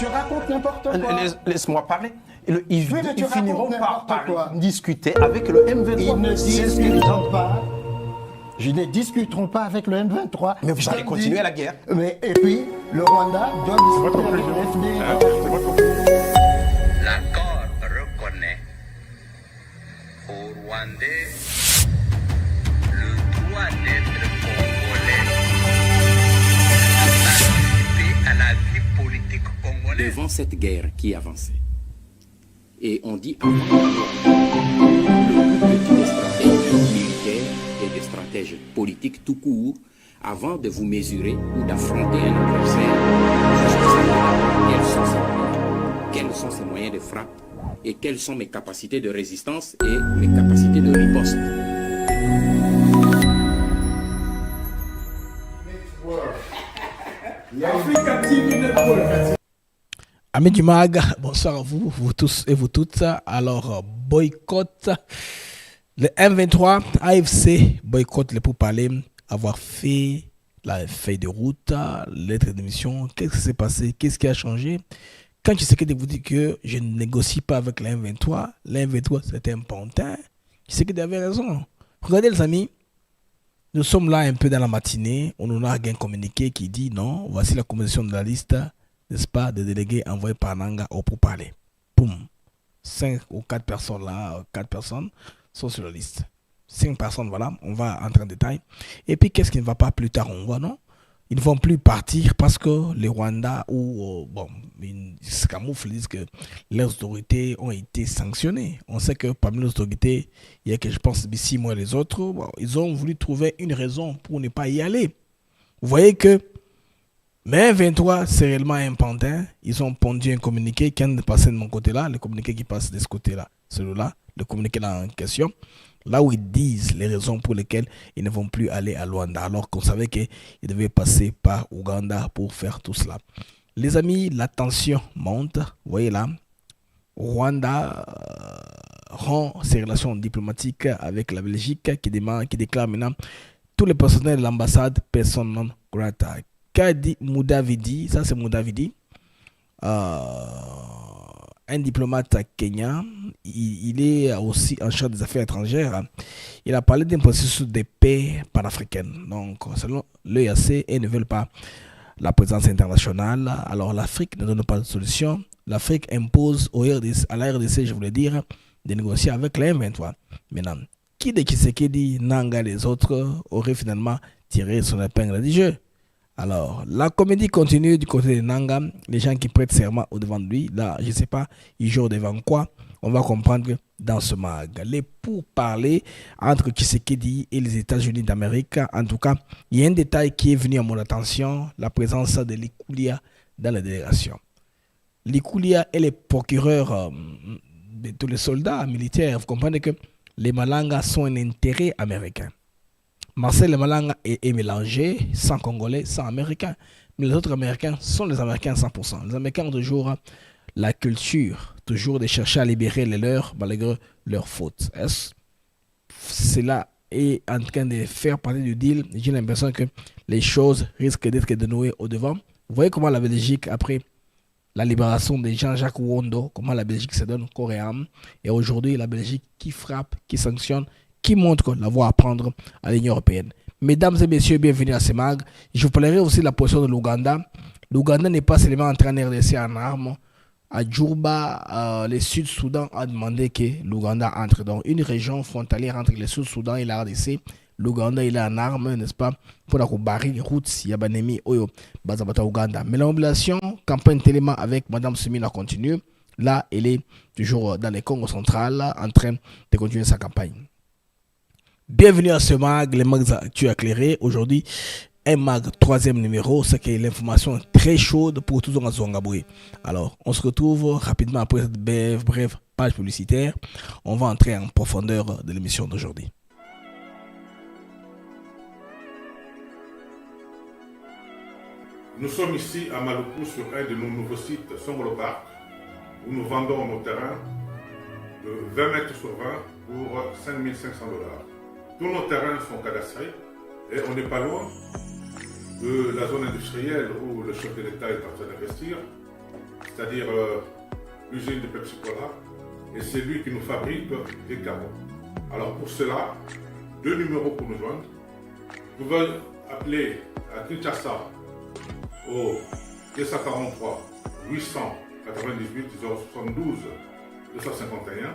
tu racontes n'importe quoi. Laisse-moi parler. Ils tu finiront par quoi. discuter avec le M23. Ils ne discuteront pas. Je ne discuteront pas avec le M23. Mais vous allez continuer la guerre. Et puis, le Rwanda doit discuter avec le FDLR. L'accord reconnaît aux Rwandais le droit d'être congolais, de participer à la vie politique congolaise. Devant cette guerre qui avançait, et on dit avant le but des stratèges militaires et des stratèges politiques tout court, avant de vous mesurer ou d'affronter un adversaire, quels sont ses moyens de frappe et quelles sont mes capacités de résistance et mes capacités de riposte. Amis du MAG, bonsoir à vous, vous tous et vous toutes. Alors, boycott le M23, AFC, boycott les pourparlers, avoir fait la feuille de route, lettre d'émission. Qu'est-ce qui s'est passé? Qu'est-ce qui a changé? Quand je sais que vous dites que je ne négocie pas avec le M23 c'était un pantin, je sais que vous avez raison. Regardez les amis, nous sommes là un peu dans la matinée, on nous a un communiqué qui dit non, voici la composition de la liste, n'est-ce pas, des délégués envoyés par Nanga au pourparler. Boum. 5 ou 4 personnes là, 4 personnes sont sur la liste. 5 personnes, voilà, on va entrer en détail. Et puis, qu'est-ce qui ne va pas plus tard, on voit, non? Ils ne vont plus partir parce que les Rwandais ils se camouflent, ils disent que les autorités ont été sanctionnées. On sait que parmi les autorités, il y a que je pense ici, moi et les autres, ils ont voulu trouver une raison pour ne pas y aller. Vous voyez que mais 23, c'est réellement un pantin. Ils ont pondu un communiqué qui est passé de mon côté-là, le communiqué qui passe de ce côté-là, celui-là, le communiqué là en question. Là où ils disent les raisons pour lesquelles ils ne vont plus aller à Luanda, alors qu'on savait qu'ils devaient passer par Ouganda pour faire tout cela. Les amis, la tension monte. Vous voyez là, Rwanda rend ses relations diplomatiques avec la Belgique qui déclare maintenant tous les personnels de l'ambassade personne non grata. Qu'a dit Moudavidi? Ça c'est Moudavidi. Un diplomate kenyan, il est aussi en charge des affaires étrangères. Il a parlé d'un processus de paix panafricaine. Donc, selon l'EAC, ils ne veulent pas la présence internationale. Alors, l'Afrique ne donne pas de solution. L'Afrique impose à la RDC, je voulais dire, de négocier avec les M23. Maintenant, qui de Tshisekedi, Nanga et les autres auraient finalement tiré son épingle du jeu? Alors, la comédie continue du côté de Nanga. Les gens qui prêtent serment au devant de lui, là, je ne sais pas, ils jouent devant quoi. On va comprendre dans ce mag. Les pourparlers entre Tshisekedi et les États-Unis d'Amérique. En tout cas, il y a un détail qui est venu à mon attention, la présence de Likoulia dans la délégation. Likoulia est le procureur de tous les soldats militaires. Vous comprenez que les Malanga sont un intérêt américain. Marcel Malanga est mélangé, sans Congolais, sans Américains. Mais les autres Américains sont les Américains 100%. Les Américains ont toujours la culture, toujours de chercher à libérer les leurs malgré leurs fautes. Cela est en train de faire partie du deal. J'ai l'impression que les choses risquent d'être dénouées au devant. Vous voyez comment la Belgique, après la libération de Jean-Jacques Wondo, comment la Belgique se donne corps et âme. Et aujourd'hui, la Belgique qui frappe, qui sanctionne, qui montre la voie à prendre à l'Union européenne. Mesdames et messieurs, bienvenue à ce mag. Je vous parlerai aussi de la position de l'Ouganda. L'Ouganda n'est pas seulement en train de RDC en armes. À Djouba, le Sud-Soudan a demandé que l'Ouganda entre dans une région frontalière entre le Sud-Soudan et la RDC. L'Ouganda, il est en armes, n'est-ce pas, pour la barrer route, Yabanemi, Oyo, Bazabata, Ouganda. Mais la mobilisation, campagne téléma avec Mme Semina continue. Là, elle est toujours dans les Congo central, en train de continuer sa campagne. Bienvenue à ce mag, les mags actuels éclairés. Aujourd'hui, un mag, 3e numéro, c'est que l'information est très chaude pour tous les Zongaboué. Alors, on se retrouve rapidement après cette brève page publicitaire. On va entrer en profondeur de l'émission d'aujourd'hui. Nous sommes ici à Maluku sur un de nos nouveaux sites Songolo Park où nous vendons nos terrains de 20 mètres sur 20 pour 5 500 $. Tous nos terrains sont cadastrés et on n'est pas loin de la zone industrielle où le chef de l'État est en train d'investir. c'est-à-dire l'usine de Pepsi Cola, et c'est lui qui nous fabrique des carreaux. Alors pour cela, 2 numéros pour nous joindre. Vous pouvez appeler à Kinshasa au 243 898 072 251.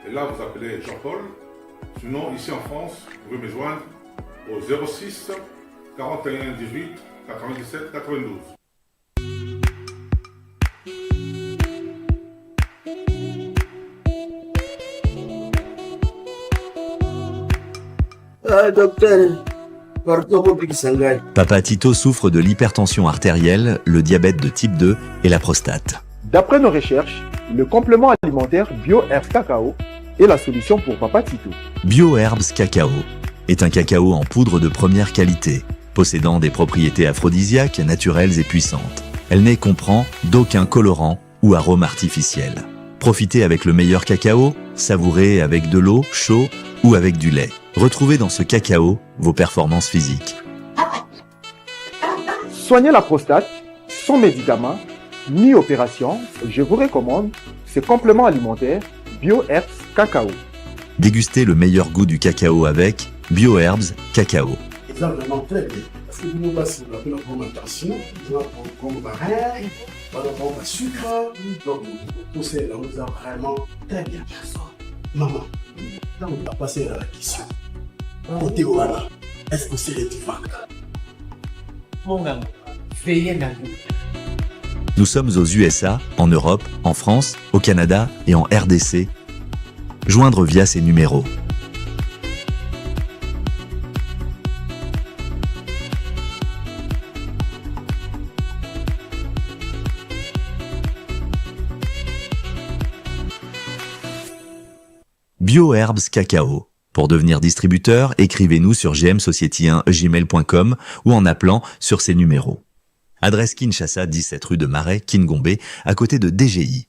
Et là, vous appelez Jean-Paul. Sinon, ici en France, vous pouvez me joindre au 06 41 18 97 92. Docteur, pardon pour que ça gagne. Papa Tito souffre de l'hypertension artérielle, le diabète de type 2 et la prostate. D'après nos recherches, le complément alimentaire BioHerbs Cacao est la solution pour Papa Tito. BioHerbs Cacao est un cacao en poudre de première qualité, possédant des propriétés aphrodisiaques, naturelles et puissantes. Elle ne comprend d'aucun colorant ou arôme artificiel. Profitez avec le meilleur cacao, savourez avec de l'eau, chaud ou avec du lait. Retrouvez dans ce cacao vos performances physiques. Soignez la prostate sans médicaments ni opération. Je vous recommande ce complément alimentaire BioHerbs Cacao. Dégustez le meilleur goût du cacao avec BioHerbs Cacao. C'est vraiment très bien. Parce que nous passons la fermentation, nous avons comme barrière, nous avons le sucre, donc tout ça, nous avons vraiment très bien. Maman, là on va passer à la question. Côté Ouana, est-ce que c'est les divans? Mon ami, veillez dans nous. Nous sommes aux USA, en Europe, en France, au Canada et en RDC. Joindre via ces numéros. BioHerbs Cacao. Pour devenir distributeur, écrivez-nous sur gmsociety1gmail.com ou en appelant sur ces numéros. Adresse Kinshasa, 17 rue de Marais, Kingombe, à côté de DGI.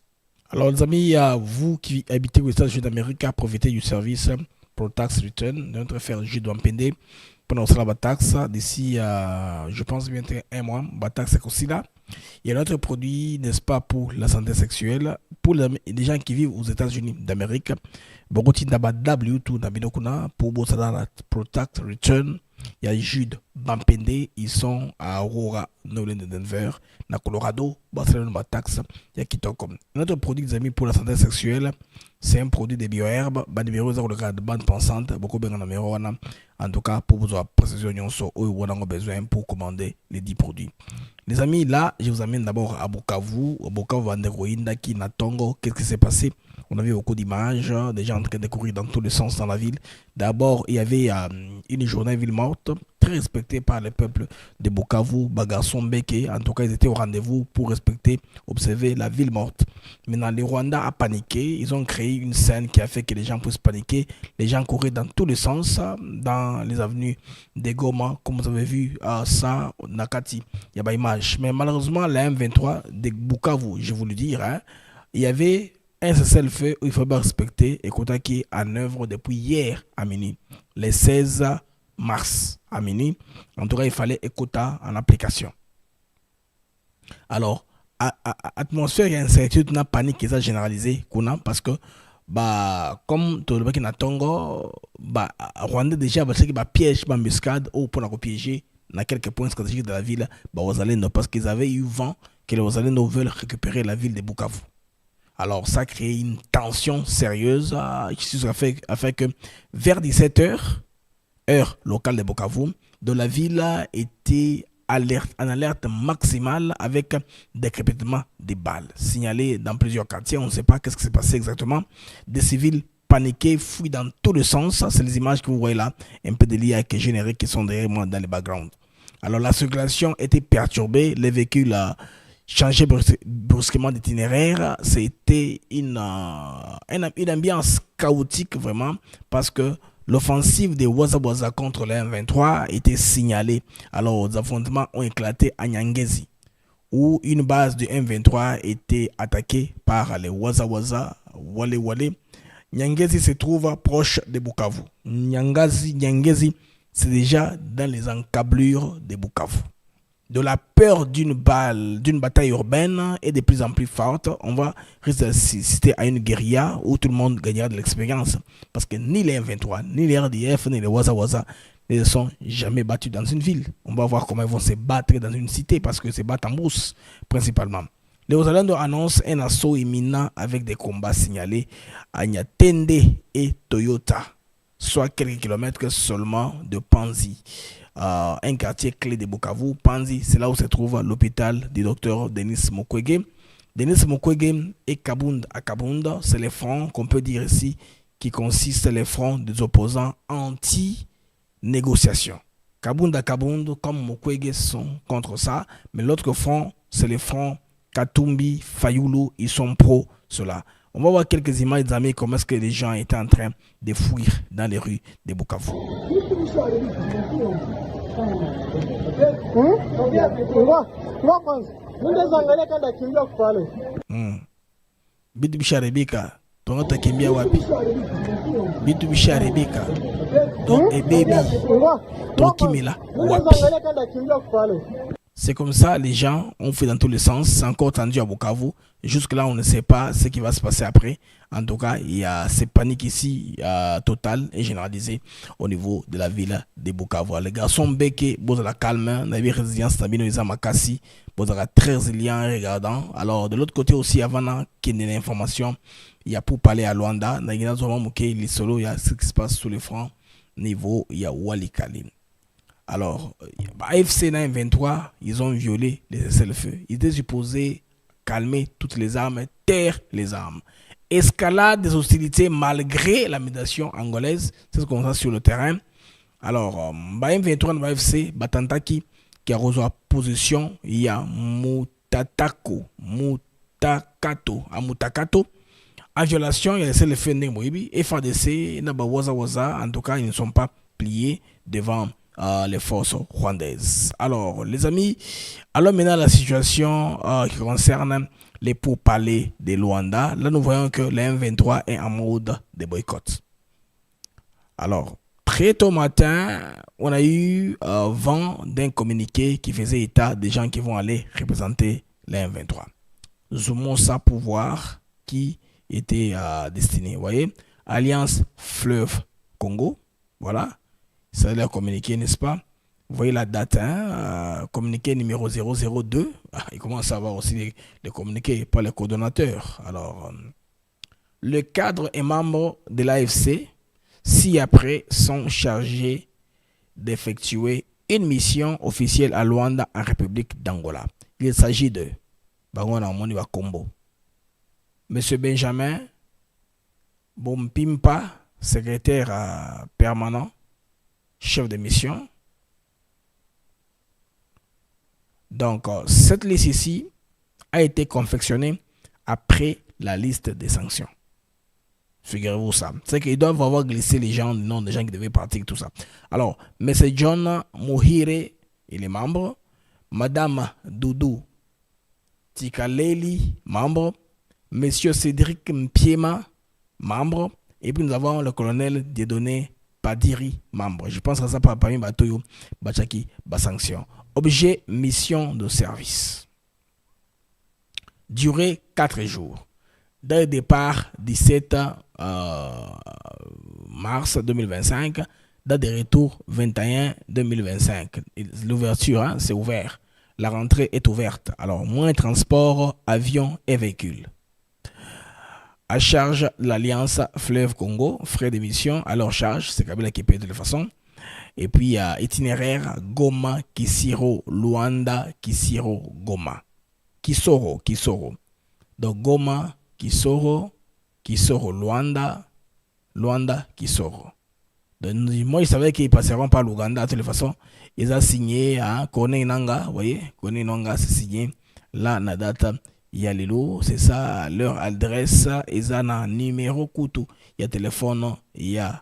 Alors les amis, vous qui habitez aux États-Unis d'Amérique, profitez du service Pro Tax Return de notre frère Judo Mpende. Pendant cela, la taxe, d'ici, je pense, bientôt un mois, la taxe est aussi là. Il y a notre produit, n'est-ce pas, pour la santé sexuelle, pour les gens qui vivent aux États-Unis d'Amérique. Bogoti Naba W2 Nabinokuna, pour Bossada Protect Return. Il y a Jude Bampende, ils sont à Aurora, Nolan de Denver, na Colorado, Barcelone, Batax, il y a Kitocom. Notre produit, les amis, pour la santé sexuelle, c'est un produit de bioherbes, bas numéro 0 de bande pensante, beaucoup bien numéro 1. En tout cas, pour vous avoir précision sur où vous avez besoin pour commander les 10 produits. Les amis, là, je vous amène d'abord à Bukavu, Vanderoïnda, qui n'a Tongo. Qu'est-ce qui s'est passé? On avait beaucoup d'images, des gens en train de courir dans tous les sens dans la ville. D'abord, il y avait une journée ville morte, très respectée par le peuple de Bukavu, Bagarson Beke. En tout cas, ils étaient au rendez-vous pour respecter, observer la ville morte. Maintenant, les Rwandais ont paniqué. Ils ont créé une scène qui a fait que les gens puissent paniquer. Les gens couraient dans tous les sens, dans les avenues de Goma, comme vous avez vu, ça, Nakati. Il y a pas image. Mais malheureusement, la M23 de Bukavu, je vous le dis, il y avait un cessez-le-feu où il faut bien respecter et qui est en œuvre depuis hier à minuit, le 16 mars à minuit. En tout cas, il fallait écouter en application. Alors, atmosphère et incertitude, n'a panique qui est généralisée parce que comme tout le monde qui n'a Tongo, Rwanda déjà parce qu'il y a piège, embuscade ou pour la piéger dans quelques points stratégiques de la ville, parce qu'ils avaient eu vent que les Ozalènes veulent récupérer la ville de Bukavu. Alors, ça a créé une tension sérieuse qui a fait que vers 17h, heure locale de Bukavu, de la ville était en alerte maximale avec des crépitements de balles signalés dans plusieurs quartiers. On ne sait pas qu'est-ce qui s'est passé exactement. Des civils paniqués, fouillent dans tous les sens. C'est les images que vous voyez là, un peu de l'IA qui est généré, qui sont derrière moi dans le background. Alors, la circulation était perturbée, les véhicules changer brusquement d'itinéraire. C'était une ambiance chaotique vraiment parce que l'offensive des Waza contre le M23 était signalée. Alors, les affrontements ont éclaté à Nyangezi où une base du M23 était attaquée par les Waza Wale. Nyangezi se trouve proche de Bukavu. Nyangezi, c'est déjà dans les encablures de Bukavu. de la peur d'une bataille urbaine est de plus en plus forte, on va risquer d'assister à une guérilla où tout le monde gagnera de l'expérience. Parce que ni les M23, ni les RDF, ni les Waza ne sont jamais battus dans une ville. On va voir comment ils vont se battre dans une cité parce que se battent en brousse principalement. Les Wazalendo annoncent un assaut imminent avec des combats signalés à Nyatende et Toyota, soit quelques kilomètres seulement de Panzi. Un quartier clé de Bukavu. Panzi, c'est là où se trouve l'hôpital du docteur Denis Mukwege. Denis Mukwege et Kabunda à Kabunda, c'est les fronts qu'on peut dire ici qui consistent les fronts des opposants anti-négociation. Kabunda comme Mukwege sont contre ça, mais l'autre front, c'est les fronts Katumbi, Fayoulou, ils sont pro cela. On va voir quelques images d'amis comment est-ce que les gens étaient en train de fuir dans les rues de Bukavu. Bitu bisharebika, tonga kimbia wapi? Bitu bisharebika, donc baby, tokimila wapi? C'est comme ça, les gens ont fait dans tous les sens. C'est encore tendu à Bukavu. Jusque-là, on ne sait pas ce qui va se passer après. En tout cas, il y a cette panique ici, totale et généralisée au niveau de la ville de Bukavu. Les garçons béqués, vous la calme, la résilience, la makasi, vous êtes très résilient et regardant. Alors, de l'autre côté aussi, avant qu'il y ait l'information, il y a pour parler à Luanda, il y a ce qui se passe sous les fronts, niveau, il y a Walikali. Alors, AFC et M23, ils ont violé les cessez-le-feu. Ils étaient supposés calmer toutes les armes, taire les armes. Escalade des hostilités malgré la médiation angolaise. C'est ce qu'on voit sur le terrain. Alors, M23 et AFC, Batantaki, qui a reçu la position, il y a Mutakato. En violation, il y a les cessez-le-feu Nemoibi, FADC, Waza, en tout cas, ils ne sont pas pliés devant les forces rwandaises. Alors, les amis, alors maintenant la situation qui concerne les pourparlers de Luanda. Là, nous voyons que le M23 est en mode de boycott. Alors, très tôt matin, on a eu vent d'un communiqué qui faisait état des gens qui vont aller représenter le M23. Zoomons ça pour voir qui était destiné. Vous voyez, Alliance Fleuve Congo, voilà. Ça leur communiqué, n'est-ce pas? Vous voyez la date, communiqué numéro 002. Il commence à avoir aussi les communiqués par les coordonnateurs. Alors, le cadre et membre de l'AFC, ci-après, sont chargés d'effectuer une mission officielle à Luanda, en République d'Angola. Il s'agit de Bangona Moniwa Kombo. Monsieur Benjamin Bompimpa, secrétaire permanent, chef de mission. Donc, cette liste ici a été confectionnée après la liste des sanctions. Figurez-vous ça. C'est qu'ils doivent avoir glissé les gens, le nom des gens qui devaient partir, tout ça. Alors, M. John Muhire, il est membre. Madame Doudou Tikaleli, membre. M. Cédric Mpiema, membre. Et puis nous avons le colonel Dieudonné Padiri, membre. Je pense que ça parmi Batoyo, Bachaki, Basanction. Objet, mission de service. Durée 4 jours. Dès le départ, 17 mars 2025. Date de retour, 21 2025. L'ouverture, c'est ouvert. La rentrée est ouverte. Alors, moins transport, avion et véhicules. À charge de l'Alliance Fleuve Congo, frais d'émission à leur charge, c'est Kabila qui paye de toute façon. Et puis, itinéraire Goma, Kisiro, Luanda, Kisiro, Goma. Kisoro. Donc, Goma, Kisoro, Luanda, Kisoro. Donc, moi, je savais qu'ils passeront par l'Ouganda de toute façon. Ils ont signé à Kone Nanga, vous voyez, Kone Nanga, c'est signé là, la date. Il y a les lots, c'est ça, leur adresse, ils ont un numéro couteau. Il y a téléphone, il y a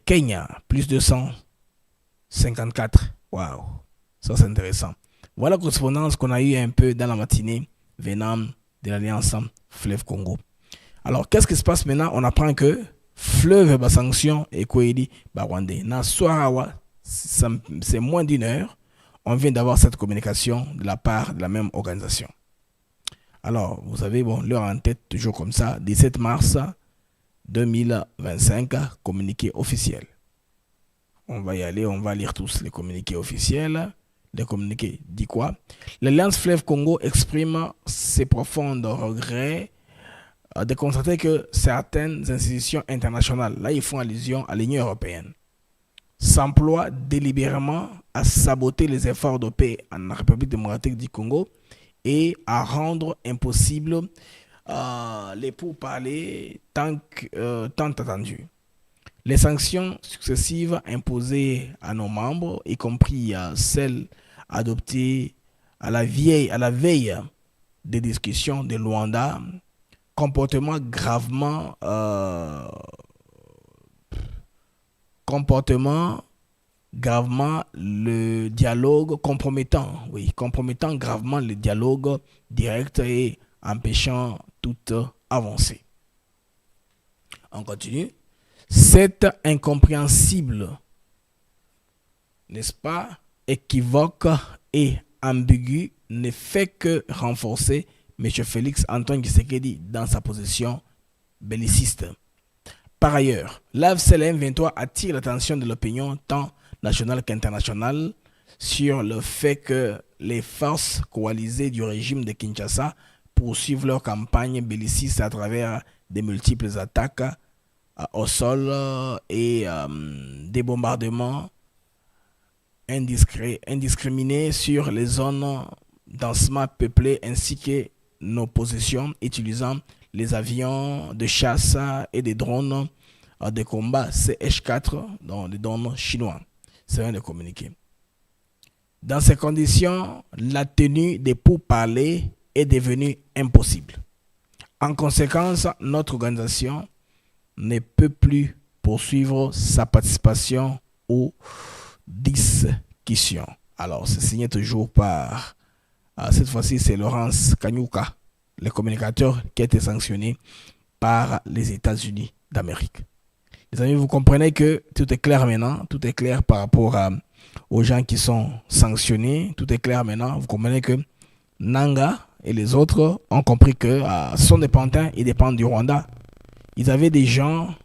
Kenya, plus 254. Waouh, ça c'est intéressant. Voilà la correspondance qu'on a eu un peu dans la matinée venant de l'Alliance Fleuve Congo. Alors, qu'est-ce qui se passe maintenant? On apprend que Fleuve Basanction et Kouedi Barwande. Na Soarawa, c'est moins d'1 heure. On vient d'avoir cette communication de la part de la même organisation. Alors, vous avez l'heure en tête, toujours comme ça, 17 mars 2025, communiqué officiel. On va y aller, on va lire tous les communiqués officiels. Le communiqué dit quoi? L'Alliance Fleuve Congo exprime ses profonds regrets de constater que certaines institutions internationales, là ils font allusion à l'Union européenne, s'emploient délibérément à saboter les efforts de paix en République démocratique du Congo et à rendre impossible les pourparlers tant attendus. Les sanctions successives imposées à nos membres, y compris celles adoptées à la veille des discussions de Luanda, comportement gravement le dialogue, compromettant gravement le dialogue direct et empêchant toute avancée. On continue. Cette incompréhensible, n'est-ce pas, équivoque et ambigu ne fait que renforcer M. Félix Antoine Tshisekedi dans sa position belliciste. Par ailleurs, l'AFC M23 attire l'attention de l'opinion tant nationale qu'internationale sur le fait que les forces coalisées du régime de Kinshasa poursuivent leur campagne belliciste à travers de multiples attaques au sol et des bombardements indiscriminés sur les zones densément peuplées ainsi que nos positions utilisant les avions de chasse et des drones de combat CH-4, donc des drones chinois. C'est rien de communiquer. Dans ces conditions, la tenue des pourparlers est devenue impossible. En conséquence, notre organisation ne peut plus poursuivre sa participation aux discussions. Alors, c'est signé toujours par, cette fois-ci, c'est Laurence Kanyuka, le communicateur qui a été sanctionné par les États-Unis d'Amérique. Les amis, vous comprenez que tout est clair maintenant, tout est clair par rapport aux gens qui sont sanctionnés, tout est clair maintenant. Vous comprenez que Nanga et les autres ont compris que ce sont des pantins, ils dépendent du Rwanda. Ils avaient des gens,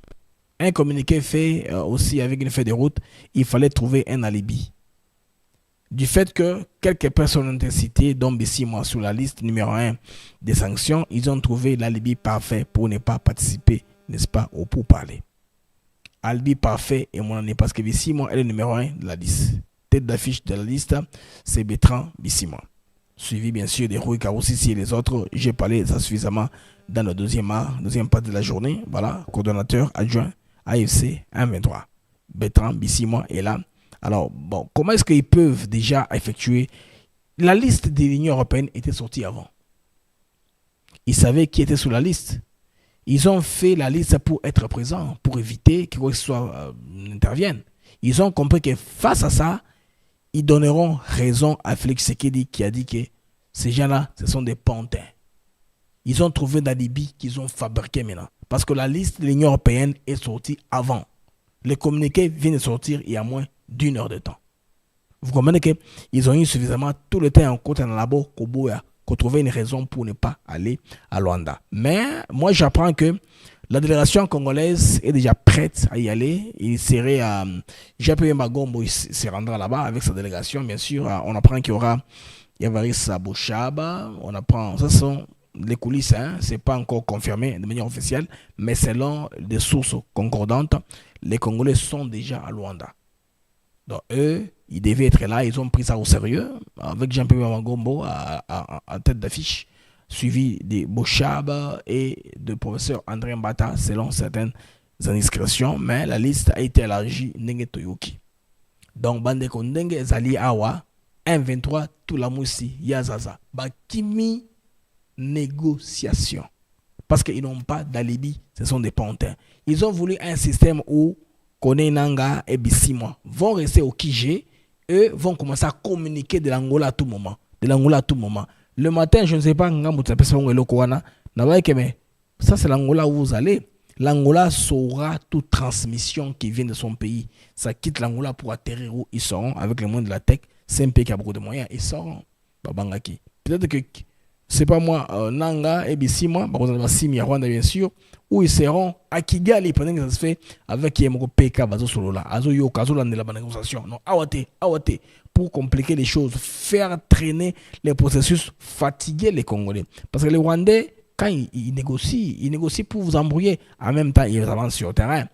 un communiqué fait aussi avec une feuille de route, il fallait trouver un alibi. Du fait que quelques personnes ont été citées, dont Bissimo sur la liste numéro 1 des sanctions, ils ont trouvé l'alibi parfait pour ne pas participer, n'est-ce pas, au pourparlers. Alibi parfait et mon année, parce que Bissimo est le numéro 1 de la liste. Tête d'affiche de la liste, c'est Bertrand Bissimo. Suivi bien sûr des Rui Karoussissi et les autres. J'ai parlé ça suffisamment dans le deuxième partie de la journée. Voilà, coordonnateur adjoint AFC 123. Bertrand Bissimo est là. Alors, bon, comment est-ce qu'ils peuvent déjà effectuer? La liste de l'Union européenne était sortie avant. Ils savaient qui était sur la liste. Ils ont fait la liste pour être présents, pour éviter que quoi que ce soit n'intervienne. Ils ont compris que face à ça, ils donneront raison à Félix Tshisekedi qui a dit que ces gens-là, ce sont des pantins. Ils ont trouvé d'alibi qu'ils ont fabriqué maintenant. Parce que la liste de l'Union européenne est sortie avant. Le communiqué vient de sortir il y a moins d'1 heure de temps. Vous comprenez qu'ils ont eu suffisamment tout le temps en côte en labo qu'on trouvait une raison pour ne pas aller à Luanda. Mais moi, j'apprends que la délégation congolaise est déjà prête à y aller. Il serait à Jean-Pierre Magombo, il se rendra là-bas avec sa délégation. Bien sûr, on apprend qu'il y aura Yavaris Boshaba. On apprend, ça sont les coulisses, hein, c'est pas encore confirmé de manière officielle, mais selon des sources concordantes, les Congolais sont déjà à Luanda. Donc eux, ils devaient être là, ils ont pris ça au sérieux, avec Jean-Pierre Magombo à tête d'affiche, suivi de Boshaba et de professeur André Mbata, selon certaines indiscrétions, mais la liste a été élargie Ndenge Toyoki. Donc, Bande Kondenge Zali Awa, 1-23, Toulamoussi, Yazaza, Bakimi, négociation. Parce qu'ils n'ont pas d'alibi, ce sont des pantins. Ils ont voulu un système où Kone Nanga et Bissimo vont rester au Kijé, eux vont commencer à communiquer de l'Angola à tout moment. Le matin, je ne sais pas, ça c'est l'Angola où vous allez. L'Angola saura toute transmission qui vient de son pays. Ça quitte l'Angola pour atterrir où ils seront avec les moyens de la tech. c'est un pays qui a beaucoup de moyens, ils sauront. Babangaki. Peut-être que, c'est pas moi, Nanga, et 6 mois, par exemple, 6 mois, Rwanda, bien sûr, où ils seront à Kigali pendant que ça se fait avec Yemoko PK, Bazo Solola, Azo Yoka, Azo Lande, la négociation. Non, awate, pour compliquer les choses, faire traîner les processus, fatiguer les Congolais. Parce que les Rwandais, quand ils négocient pour vous embrouiller, en même temps, ils avancent sur le terrain.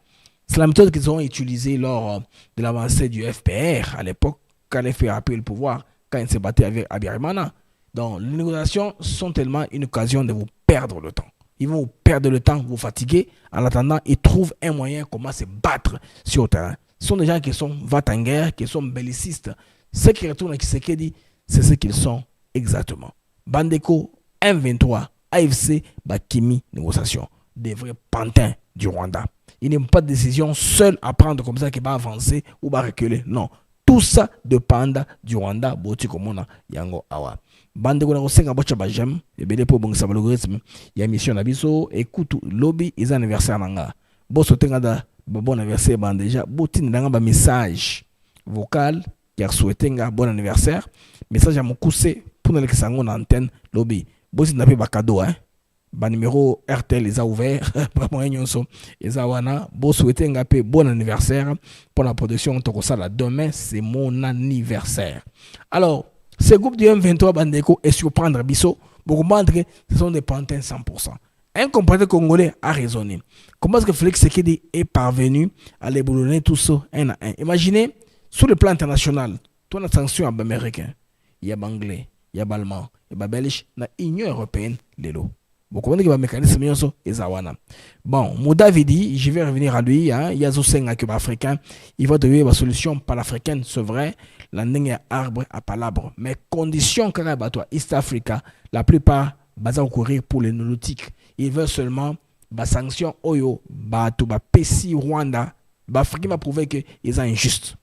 C'est la méthode qu'ils ont utilisée lors de l'avancée du FPR, à l'époque, quand les FPR a pris le pouvoir, quand ils se battaient avec Abiyarimana. Donc, les négociations sont tellement une occasion de vous perdre le temps. Ils vont vous perdre le temps, vous fatiguer. En attendant, ils trouvent un moyen comment se battre sur le terrain. Ce sont des gens qui sont en guerre, qui sont bellicistes. Ceux qui retournent à Kisekedi, c'est ce qu'ils sont exactement. Bandeko, M23, AFC, Bakimi, négociation. Des vrais pantins du Rwanda. Ils n'ont pas de décision seule à prendre comme ça qui va avancer ou va reculer. Non. Tout ça dépend du Rwanda. Boti komona yango awa. Bande ko na kosenga bocha ba j'aime et bele po bongisa ba logarithme ya mission na biso écoute lobby ils anniversaire nanga. Boso tenga da bon anniversaire ban déjà boti ndanga ba message vocal qui a souhaité nga bon anniversaire message à mon coussé pour na lekisango na antenne lobby bosi na pe ba cadeau hein. Ba numéro RTL les a ouvert vraiment nyonso eza wana bo souhaiter nga pe bon anniversaire pour la production tokosala demain c'est mon anniversaire. Alors ce groupe du M23 Bandeko est surprendre Bisso pour comprendre que ce sont des pantins 100%. Un compatriote congolais a raisonné. Comment est-ce que Félix Tshisekedi est parvenu à les boulonner tout ça un à un? Imaginez, sur le plan international, ton attention à l'américain, il y a l'anglais, il y a l'allemand, il y a belge, il y a l'Union européenne, les lots. Vous comprenez que le mécanisme est zawana. Bon, Moudavidi, je vais revenir à lui, il y a Zosenga qui est africain, il va devenir la solution panafricaine, c'est vrai, la ligne arbre à palabre. Mais condition que East Africa, la plupart basent courir pour les nautiques. Ils veulent seulement la sanction Oyo, Pessi, Rwanda, l'Afrique m'a prouvé qu'ils sont injustes.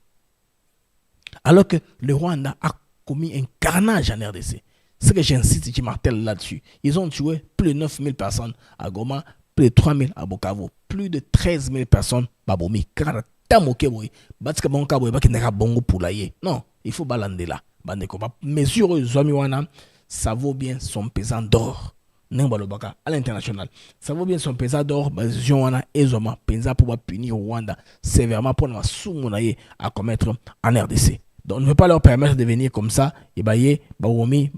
Alors que le Rwanda a commis un carnage en RDC. Ce que j'insiste, qui martèle là-dessus. Ils ont tué plus de 9000 personnes à Goma, plus de 3000 à Bukavu, plus de 13 000 personnes à Bomi. Non, il faut balander là. Mesure ça vaut bien son pesant d'or. À l'international, ça vaut bien son pesant d'or. Pour punir Rwanda sévèrement pour la soumonaye à commettre en RDC. Donc, on ne peut pas leur permettre de venir comme ça, et librement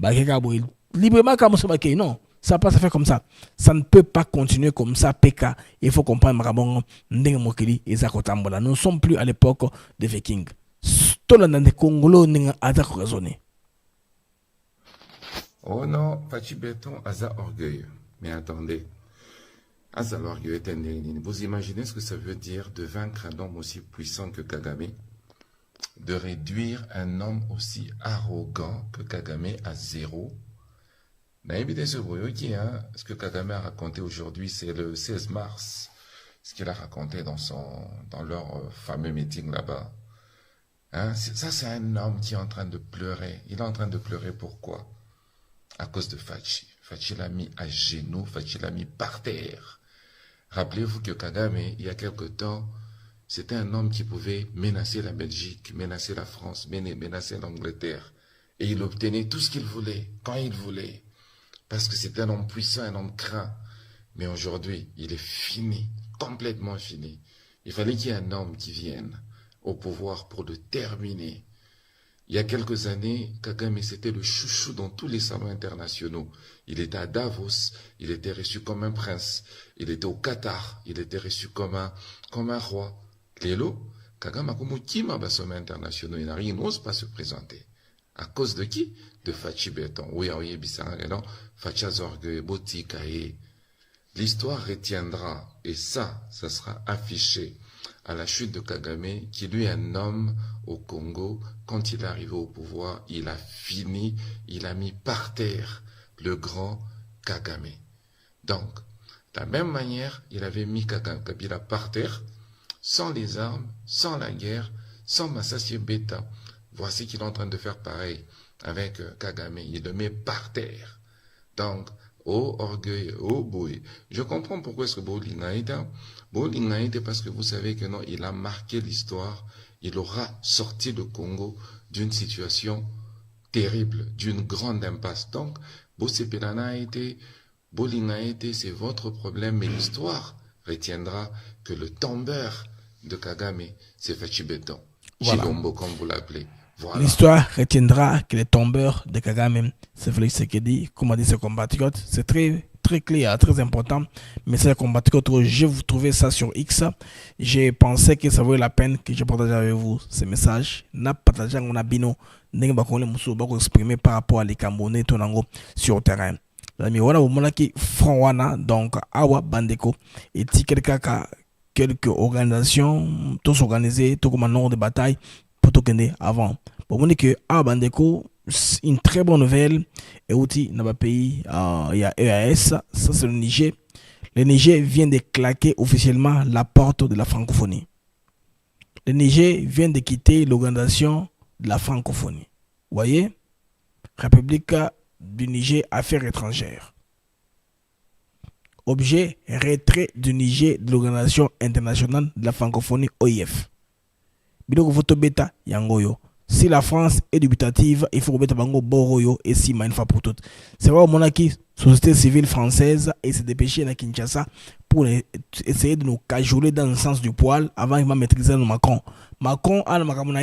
comme ça. Non, ça ne peut pas se faire comme ça. Ça ne peut pas continuer comme ça, PK. Il faut comprendre que nous ne sommes plus à l'époque des Vikings. Oh non, Fachi Béton a orgueil. Mais attendez, Asa l'orgueil est un. Vous imaginez ce que ça veut dire de vaincre un homme aussi puissant que Kagame? De réduire un homme aussi arrogant que Kagame à zéro. Ce que Kagame a raconté aujourd'hui, c'est le 16 mars. Ce qu'il a raconté dans leur fameux meeting là-bas. Hein? Ça, c'est un homme qui est en train de pleurer. Il est en train de pleurer pourquoi? À cause de Fachi. Fachi l'a mis à genoux, Fachi l'a mis par terre. Rappelez-vous que Kagame, il y a quelque temps, c'était un homme qui pouvait menacer la Belgique, menacer la France, menacer l'Angleterre. Et il obtenait tout ce qu'il voulait, quand il voulait. Parce que c'était un homme puissant, un homme craint. Mais aujourd'hui, il est fini, complètement fini. Il fallait qu'il y ait un homme qui vienne au pouvoir pour le terminer. Il y a quelques années, Kagame, c'était le chouchou dans tous les salons internationaux. Il était à Davos, il était reçu comme un prince. Il était au Qatar, il était reçu comme un roi. Lélo, Kagame a comme Kima bas sommet internationaux, il n'ose pas se présenter. À cause de qui? De Fachi Béton. Oui, non, Fachi Azorgue, Boti, Kaye. L'histoire retiendra, et ça sera affiché à la chute de Kagame, qui lui est un homme au Congo. Quand il est arrivé au pouvoir, il a fini, il a mis par terre le grand Kagame. Donc, de la même manière, il avait mis Kabila par terre, sans les armes, sans la guerre, sans Massassi Beta. Voici qu'il est en train de faire pareil avec Kagame. Il le met par terre. Donc, oh orgueil, oh boy. Je comprends pourquoi est-ce que Bolingaïda, parce que vous savez que non, il a marqué l'histoire. Il aura sorti le Congo d'une situation terrible, d'une grande impasse. Donc, Bossepelana a été, Bolinga a été, c'est votre problème, mais l'histoire retiendra que le tombeur de Kagame, c'est Fachi Béton. Voilà. Chilombo, comme vous l'appelez. Voilà. L'histoire retiendra que les tombeurs de Kagame, c'est Félix Tshisekedi, comme a dit ses compatriotes. C'est très, très clair, très important. Mais ces compatriotes, je vous trouvais ça sur X. J'ai pensé que ça valait la peine que je partage avec vous ces messages. N'a partagé on a bino, n'est pas qu'on les exprimer par rapport à les Camerounais, tonango sur le terrain. L'ami, voilà, au moment qui Franwana, donc Awa Bandeko, et quelques organisations, tous organisés, tout comme un nombre de batailles, pour tout gagner avant. Pour vous dire que Awa Bandeko, une très bonne nouvelle, et aussi dans le pays, il y a EAS, ça c'est le Niger. Le Niger vient de claquer officiellement la porte de la francophonie. Le Niger vient de quitter l'organisation de la francophonie. Vous voyez, République du Niger, affaires étrangères. Objet, retrait du Niger de l'Organisation internationale de la francophonie OIF. Bidoko photo bêta yangoyo. Si la France est dubitative, il faut remettre bango boroyo et si une fois pour toutes. C'est vrai, mon acquis, société civile française et se dépêcher à Kinshasa pour essayer de nous cajoler dans le sens du poil avant de maîtriser nos Macron. Macron a le Macron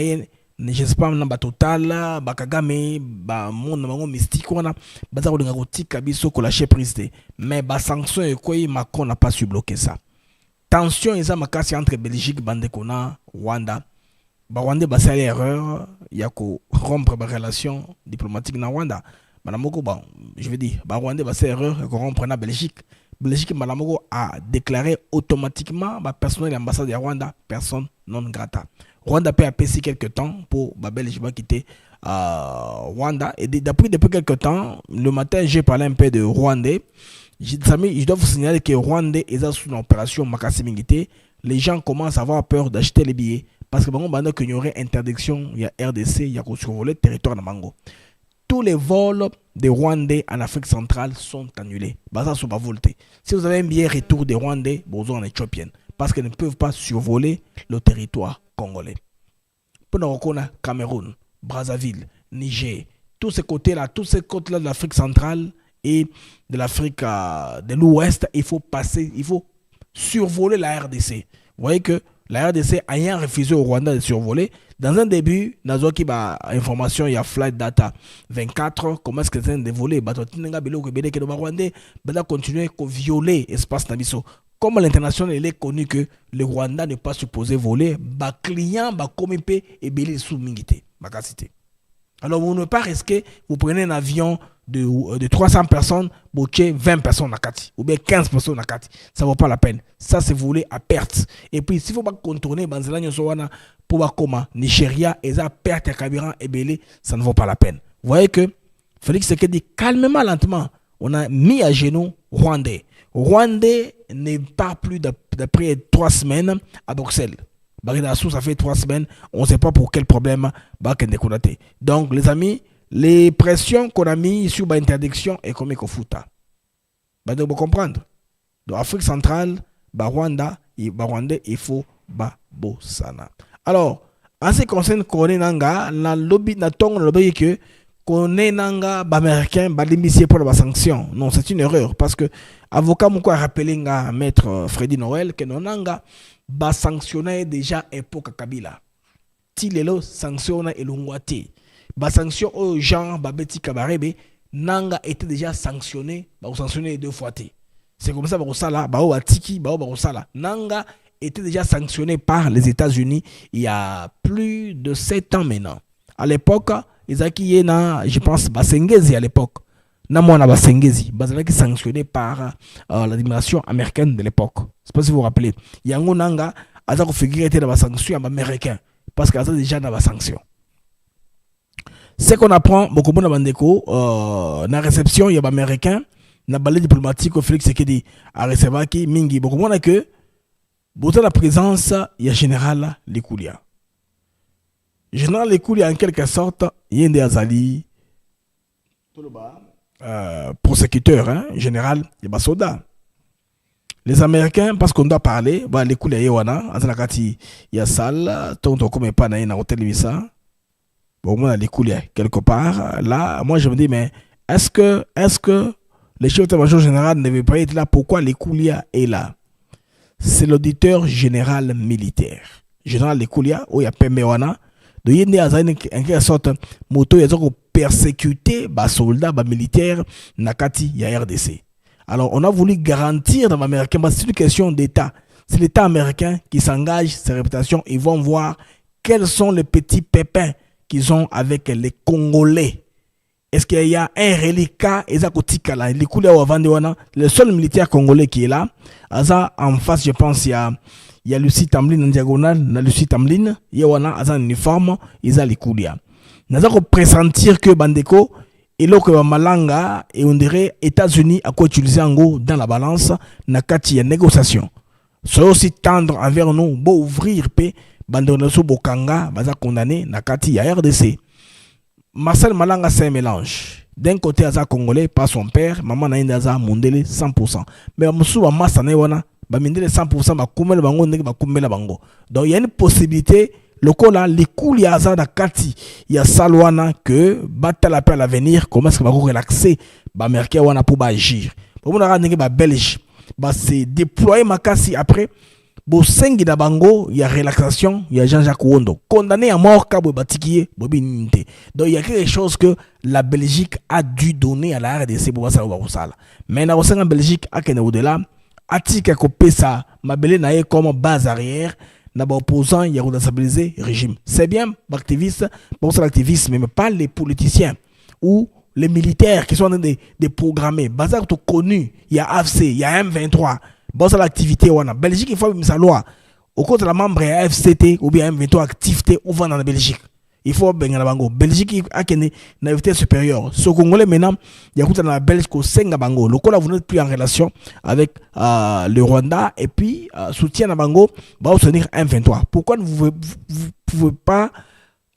je sais pas na total ba Kagame ba monde bango mystique wana baza ko denga tika biso ko lâcher prise mais ba sanction e quoi Macron n'a pas su bloquer ça. Tension eza makasi entre Belgique bandeko na Rwanda. Ba Rwanda ba sali erreur ya ko rompre ba relation diplomatique na Rwanda. Malamoko ba je veux dire ba Rwanda ba sali erreur ya ko rompre na Belgique. Belgique Malamoko a déclaré automatiquement ba personnel de l'ambassade de Rwanda personne non grata. Rwanda peut apaiser quelques temps pour Babel et quitter Rwanda. Et depuis quelques temps, le matin, j'ai parlé un peu de Rwandais. Je dois vous signaler que Rwandais est sous une opération Makasi Mingité. Les gens commencent à avoir peur d'acheter les billets. Parce que maintenant qu'il y aurait interdiction, il y a RDC, il y a survolé le territoire de Mango. Tous les vols des Rwandais en Afrique centrale sont annulés. Si vous avez un billet retour des Rwandais, vous en éthiopienne. Parce qu'ils ne peuvent pas survoler le territoire congolais. Pour nous reconnaître Cameroun, Brazzaville, Niger, tous ces côtés-là de l'Afrique centrale et de l'Afrique de l'Ouest, il faut survoler la RDC. Vous voyez que la RDC a rien refusé au Rwanda de survoler. Dans un début, dans une information, il y a Flight Data 24, comment est-ce que c'est de voler, continuer à violer l'espace Nabiso. Comme l'international, il est connu que le Rwanda n'est pas supposé voler, les clients comme et belé sous mingité, alors vous ne pouvez pas risquer, vous prenez un avion de 300 personnes, vous tuez 20 personnes à Kati, ou bien 15 personnes à Kati. Ça ne vaut pas la peine. Ça, c'est voler à perte. Et puis, s'il ne faut pas contourner, pour voir comment Nigeria, et ça, perte à carburant et belé, ça ne vaut pas la peine. Vous voyez que Félix Tshisekedi, calmement, lentement, on a mis à genoux Rwandais. Rwandais ne part plus d'après 3 semaines à Bruxelles. Ça fait 3 semaines, on ne sait pas pour quel problème. Donc, les amis, les pressions qu'on a mis sur l'interdiction est comme il faut foutre. Vous comprendre. Donc, Afrique centrale, Rwanda, il faut Bossana. Alors, en ce qui concerne Kone Nanga, la lobby n'a pas que Kone Nanga, américain, limité pour la sanction. Non, c'est une erreur parce que avocat moko a rappelé à maître Freddy Noël que Nanga ba sanctionné déjà époque Kabila. Tilelo sanctionne elongwati. Ba sanction aux gens ba beti kabarebe Nanga était déjà sanctionné, ba sanctionné 2 fois. C'est comme ça ba sala ba watiki ba sala. Nanga était déjà sanctionné par les États-Unis il y a plus de 7 ans maintenant. À l'époque, Isaki Yena, je pense Basengezi à l'époque. Namona Basengezi, Bazalaki sanctionné par l'administration américaine de l'époque. Je ne sais pas si vous vous rappelez. Yango Nanga, Azako figure était dans la sanction américaine. Parce qu'il y a déjà dans la sanction. Ce qu'on apprend, beaucoup de Bandeko, dans la réception, il y a des Américains, dans le balai diplomatique, Félix Tshisekedi a recevoir qui, Mingi, beaucoup de que, dans la présence, il y a Général Lekoulia. Général Lekoulia, en quelque sorte, il y a un des Azali, prosécuteur, hein, général, il y a soldat. Les Américains, parce qu'on doit parler, les coups de Yewana, il y a salle, tant qu'on ne pas dans l'hôtel Vissa. Bon, moi, les couliers, quelque part. Là, moi, je me dis, mais est-ce que le chef d'état-major général ne veut pas être là? Pourquoi les couliers est là? C'est l'auditeur général militaire. Général les couliers, où il y a Pembewana. Donc, il y a en quelque sorte, moto, il y a persécuté, les soldats, les militaires, Nakati, il y a RDC. Alors, on a voulu garantir dans l'Américain, parce que c'est une question d'État. C'est l'État américain qui s'engage, ses réputations, ils vont voir quels sont les petits pépins qu'ils ont avec les Congolais. Est-ce qu'il y a un reliquat, le seul militaire congolais qui est là, en face, je pense, il y a Lucie Tamlin en diagonale, Lucie Tamlin, il y a un uniforme, il y a les Koulia. Nous avons pressentir que Bandeko, et là que Malanga, et on dirait États-Unis à quoi utiliser en gros dans la balance, nakati ya négociation. C'est aussi tendre envers nous, beau ouvrir, pe, Bandonaso Bokanga, baza condamné, nakati ya RDC. Marcel Malanga, c'est un mélange. D'un côté, Aza Congolais, par son père, maman n'a Aza Mondele 100%. Mais Moussou, Massa Newana, Bamindele 100%, Bakoumel Bango, Bakoumela Bango. Donc il y a une possibilité, le coup là, les coups, il y a Aza Kati, il y a Salwana, que battre la paix à l'avenir, comment est-ce que va relaxer, Bamerke Wana pour agir. Pour moi, on a Belge, c'est déployer Makasi après. Bon, sengi da bango, il y a relaxation, il y a Jean-Jacques Wondo. Condamné à mort, Kabo Batikiye, Bobi Ninte. Donc, il y a quelque chose que la Belgique a dû donner à la RDC pour ça. Mais en Belgique, à Kenya au-delà, Atika Kopé ça, Mabele Naye comme base arrière, n'a pas opposant, il y a responsabilisé le régime. C'est bien, l'activiste, bon, c'est l'activisme, mais pas les politiciens ou les militaires qui sont en train de programmer. Bazar tout connu, il y a AFC, il y a M23. Bon, c'est l'activité, on a Belgique, il faut mettre sa loi. Au côté de la membre FCT ou bien M23 activité, on va dans la Belgique. Il faut bien la bango. Belgique a une activité supérieure. Ce Congolais maintenant, il y a dans la Belgique au Senga Bango. Le Congolais, vous n'êtes plus en relation avec le Rwanda et puis soutien à Bango va obtenir M23. Pourquoi vous ne pouvez pas,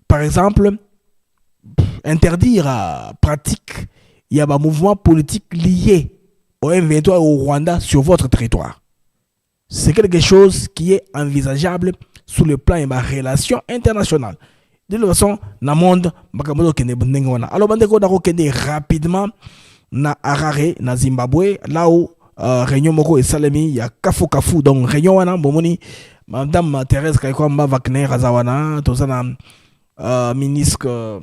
par exemple, interdire pratique, il y a un mouvement politique lié au M23 et au Rwanda sur votre territoire. C'est quelque chose qui est envisageable sous le plan de ma relation internationale. De toute façon, dans le monde, alors Bandeko Dako Kende rapidement na Harare, na Zimbabwe, là où Réunion Moko et Salemi, il y a Kafu Kafu, donc Réunion Wana, Bomoni, Madame Thérèse Kaikwamba Wagner Razawana, Tozana, ministre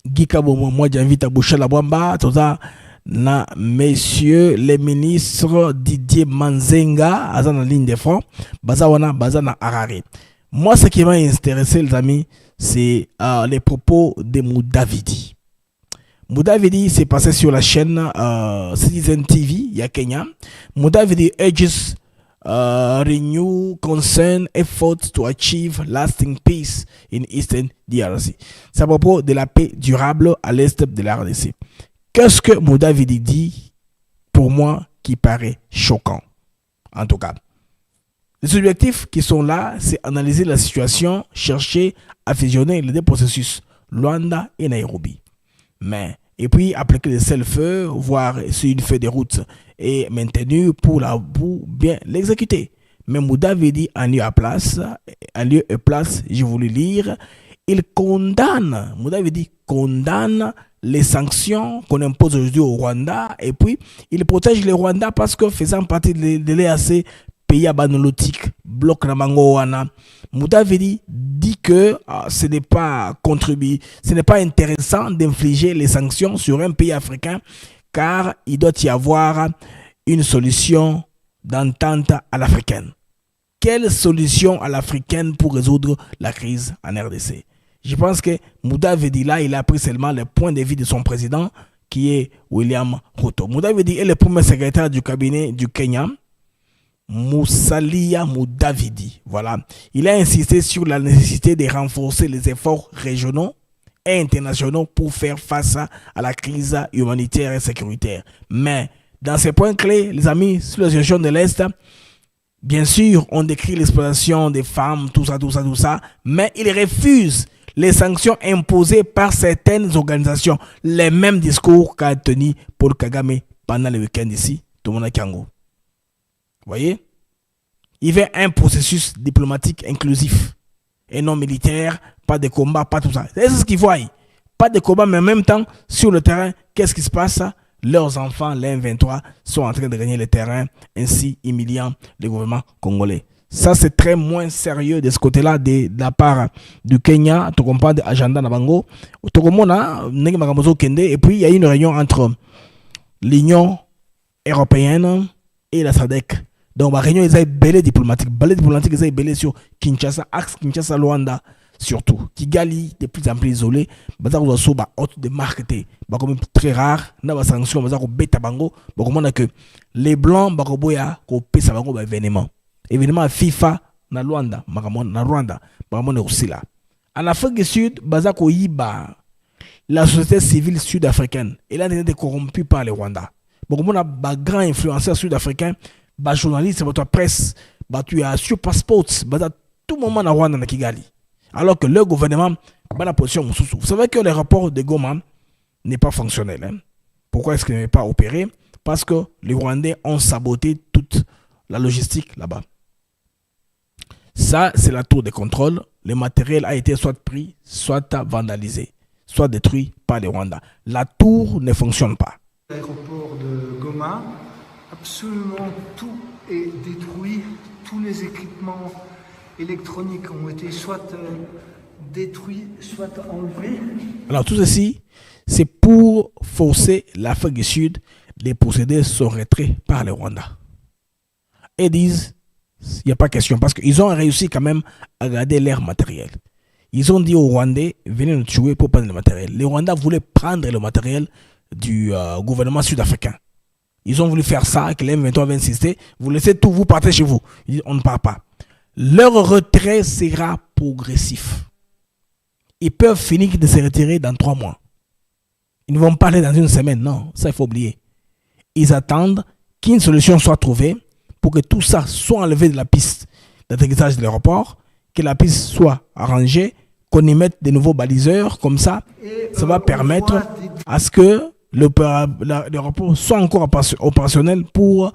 Gika Bomo, moi j'invite à Boucher la Bwamba, Toza. Na messieurs les ministres Didier Manzenga, Azana ligne de front, Bazawana, Bazana Harare. Moi, ce qui m'a intéressé, les amis, c'est les propos de Moudavidi. Moudavidi s'est passé sur la chaîne Citizen TV, il y a Kenya. Moudavidi urges renew concern efforts to achieve lasting peace in Eastern DRC. C'est à propos de la paix durable à l'est de la RDC. Qu'est-ce que Moudavidi dit, pour moi, qui paraît choquant, en tout cas. Les objectifs qui sont là, c'est analyser la situation, chercher à fusionner les deux processus, Luanda et Nairobi. Et puis, appliquer les cessez-le-feu, voir si une feuille de route est maintenue pour bien l'exécuter. Mais Moudavidi, en lieu et place, j'ai voulu lire, il condamne, Moudavidi condamne les sanctions qu'on impose aujourd'hui au Rwanda, et puis il protège le Rwanda parce que faisant partie de l'EAC, pays abanolotique, bloc Namangowana, Moudavidi dit que ce n'est pas intéressant d'infliger les sanctions sur un pays africain, car il doit y avoir une solution d'entente à l'africaine. Quelle solution à l'africaine pour résoudre la crise en RDC? Je pense que Moudavidi là, il a pris seulement le point de vue de son président, qui est William Ruto. Moudavidi est le premier secrétaire du cabinet du Kenya, Musalia Moudavidi. Voilà. Il a insisté sur la nécessité de renforcer les efforts régionaux et internationaux pour faire face à la crise humanitaire et sécuritaire. Mais dans ces points clés, les amis, sur la région de l'Est, bien sûr, on décrit l'exploitation des femmes, tout ça, mais il refuse les sanctions imposées par certaines organisations. Les mêmes discours qu'a tenu Paul Kagame pendant le week-end ici, tout le monde a Kango. Vous voyez? Il veut un processus diplomatique inclusif. et non militaire, pas de combat, pas tout ça. C'est ce qu'ils voient. Pas de combat, mais en même temps, sur le terrain, qu'est-ce qui se passe? Leurs enfants, les M23, sont en train de gagner le terrain, ainsi humiliant le gouvernement congolais. Ça, c'est très moins sérieux de ce côté-là, de la part du Kenya. Tu comprends, de agenda Nabango. Et puis, il y a une réunion entre l'Union européenne et la SADC. Donc, la réunion, ils ont belé diplomatique. Belé diplomatique, ils ont belé sur Kinshasa, axe Kinshasa-Luanda, surtout. Kigali, de plus en plus isolé. Ils ont des hôtes de marketing. Comme très rare, il y a des sanctions, ils ont bêta bango. Donc, que les Blancs, ils ont payé un événement. Évidemment, FIFA, na Luanda, na Rwanda, ils aussi là. En Afrique du Sud, Bazako Yiba, la société civile sud-africaine, elle a été corrompue par les Rwandais. Bon, on a des grands influenceurs sud-africains, des journalistes, votre presse, tu as sur passport, tout moment na Rwanda na Kigali. Alors que le gouvernement a la position. Vous savez que l'aéroport de Goma n'est pas fonctionnel. Hein? Pourquoi est-ce qu'il n'est pas opéré? Parce que les Rwandais ont saboté toute la logistique là-bas. Ça, c'est la tour de contrôle. Le matériel a été soit pris, soit vandalisé, soit détruit par les Rwandais. La tour ne fonctionne pas. L'aéroport de Goma, absolument tout est détruit. Tous les équipements électroniques ont été soit détruits, soit enlevés. Alors tout ceci, c'est pour forcer l'Afrique du Sud de procéder son retrait par les Rwandais. Et disent, il n'y a pas question, parce qu'ils ont réussi quand même à garder leur matériel. Ils ont dit aux Rwandais, venez nous tuer pour prendre le matériel. Les Rwandais voulaient prendre le matériel du gouvernement sud-africain. Ils ont voulu faire ça, que les M23 avaient insisté, vous laissez tout, vous partez chez vous. Ils disent, on ne part pas. Leur retrait sera progressif. Ils peuvent finir de se retirer dans 3 mois. Ils ne vont pas aller dans une semaine, non, ça il faut oublier. Ils attendent qu'une solution soit trouvée pour que tout ça soit enlevé de la piste d'atterrissage de l'aéroport, que la piste soit arrangée, qu'on y mette de nouveaux baliseurs, comme ça, ça va permettre à ce que l'aéroport soit encore opérationnel pour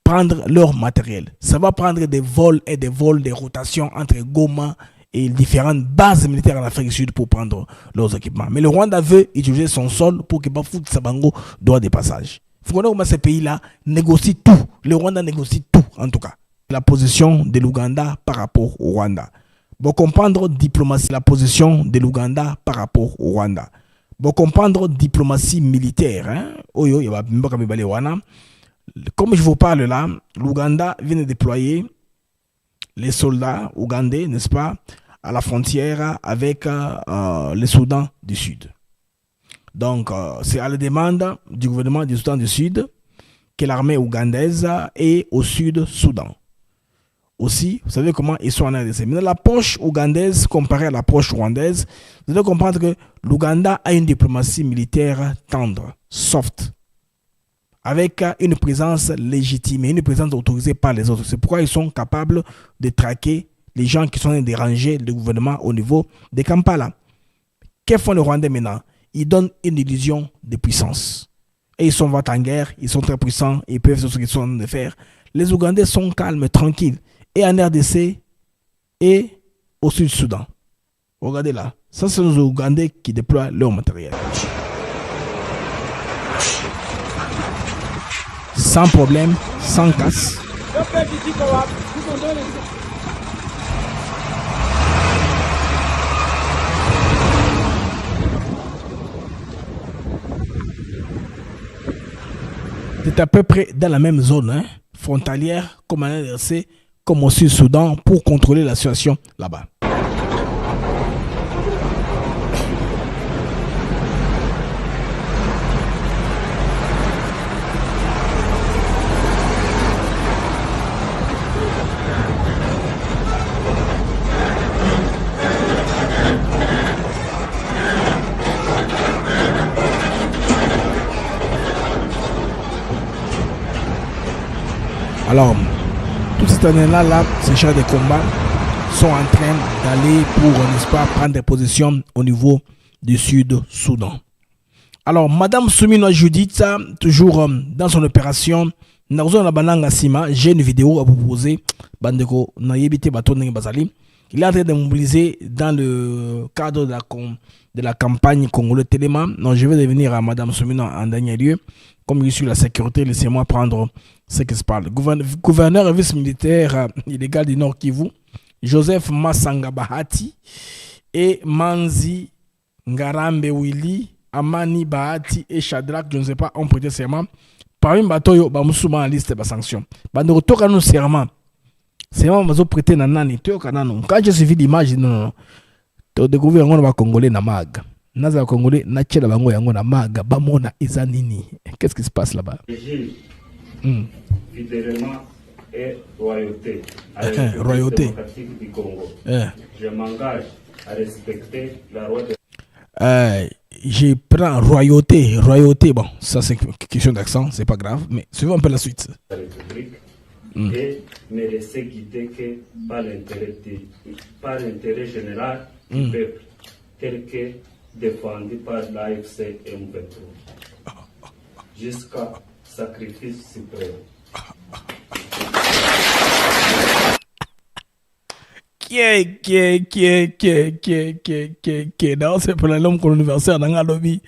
prendre leur matériel. Ça va prendre des vols et des vols de rotation entre Goma et différentes bases militaires en Afrique du Sud pour prendre leurs équipements. Mais le Rwanda veut utiliser son sol pour que Bafouti Sabango droit de passage. Il faut connaître comment ces pays-là négocient tout. Le Rwanda négocie tout, en tout cas. La position de l'Ouganda par rapport au Rwanda. Pour comprendre diplomatie, la position de l'Ouganda par rapport au Rwanda. Pour comprendre diplomatie militaire, hein? Comme je vous parle là, l'Ouganda vient de déployer les soldats ougandais, n'est-ce pas, à la frontière avec le Soudan du Sud. Donc, c'est à la demande du gouvernement du Soudan du Sud que l'armée ougandaise est au Sud-Soudan. Aussi, vous savez comment ils sont en RDC. Mais dans l'approche ougandaise comparée à l'approche rwandaise, vous devez comprendre que l'Ouganda a une diplomatie militaire tendre, soft, avec une présence légitime et une présence autorisée par les autres. C'est pourquoi ils sont capables de traquer les gens qui sont en train de déranger le gouvernement au niveau de Kampala. Que font les Rwandais maintenant? Ils donnent une illusion de puissance. Et ils sont en guerre, ils sont très puissants, ils peuvent faire ce qu'ils sont en train de faire. Les Ougandais sont calmes, tranquilles. Et en RDC et au Sud-Soudan. Regardez là. Ça, c'est les Ougandais qui déploient leur matériel. Sans problème, sans casse. C'est à peu près dans la même zone, hein, frontalière, comme en RDC, comme au Sud-Soudan, pour contrôler la situation là-bas. Alors, toute cette année-là, ces chars de combat sont en train d'aller pour, n'est-ce pas, prendre des positions au niveau du Sud-Soudan. Alors, Madame Soumino Judith, toujours dans son opération, j'ai une vidéo à vous proposer. Bandeko, na yebite baton bazali. Il est en train de mobiliser dans le cadre de la campagne congolaise Téléma. Non, je vais revenir à Madame Soumino en dernier lieu. Comme je suis la sécurité, laissez-moi prendre ce qui se parle. Gouverneur et vice-militaire illégal du Nord Kivu, Joseph Massanga Bahati et Manzi Ngarambe Willy, Amani Bahati et Shadrach, je ne sais pas, ont prêté serment. Parmi Batoyo, Bamoussouma en liste de sanctions. Nous avons serment. Serment, nous avons prêté Nanani. Quand j'ai suivi l'image, non. Tu as découvert que les Congolais na mag. Les Congolais na tchela bango yango na mag. Bamona izanini. Qu'est-ce qui se passe là-bas? Fidèlement et royauté. Royauté. Démocratique du Congo. Je m'engage à respecter la loi de... Je prends royauté. Royauté, bon, ça c'est une question d'accent, c'est pas grave, mais suivons un peu la suite. La République et me laisser guider que par l'intérêt général du peuple, tel que défendu par l'AFC M23, jusqu'à sacrifice suprême. Non, c'est pour l'homme qu'on anniversaire dans la lobby.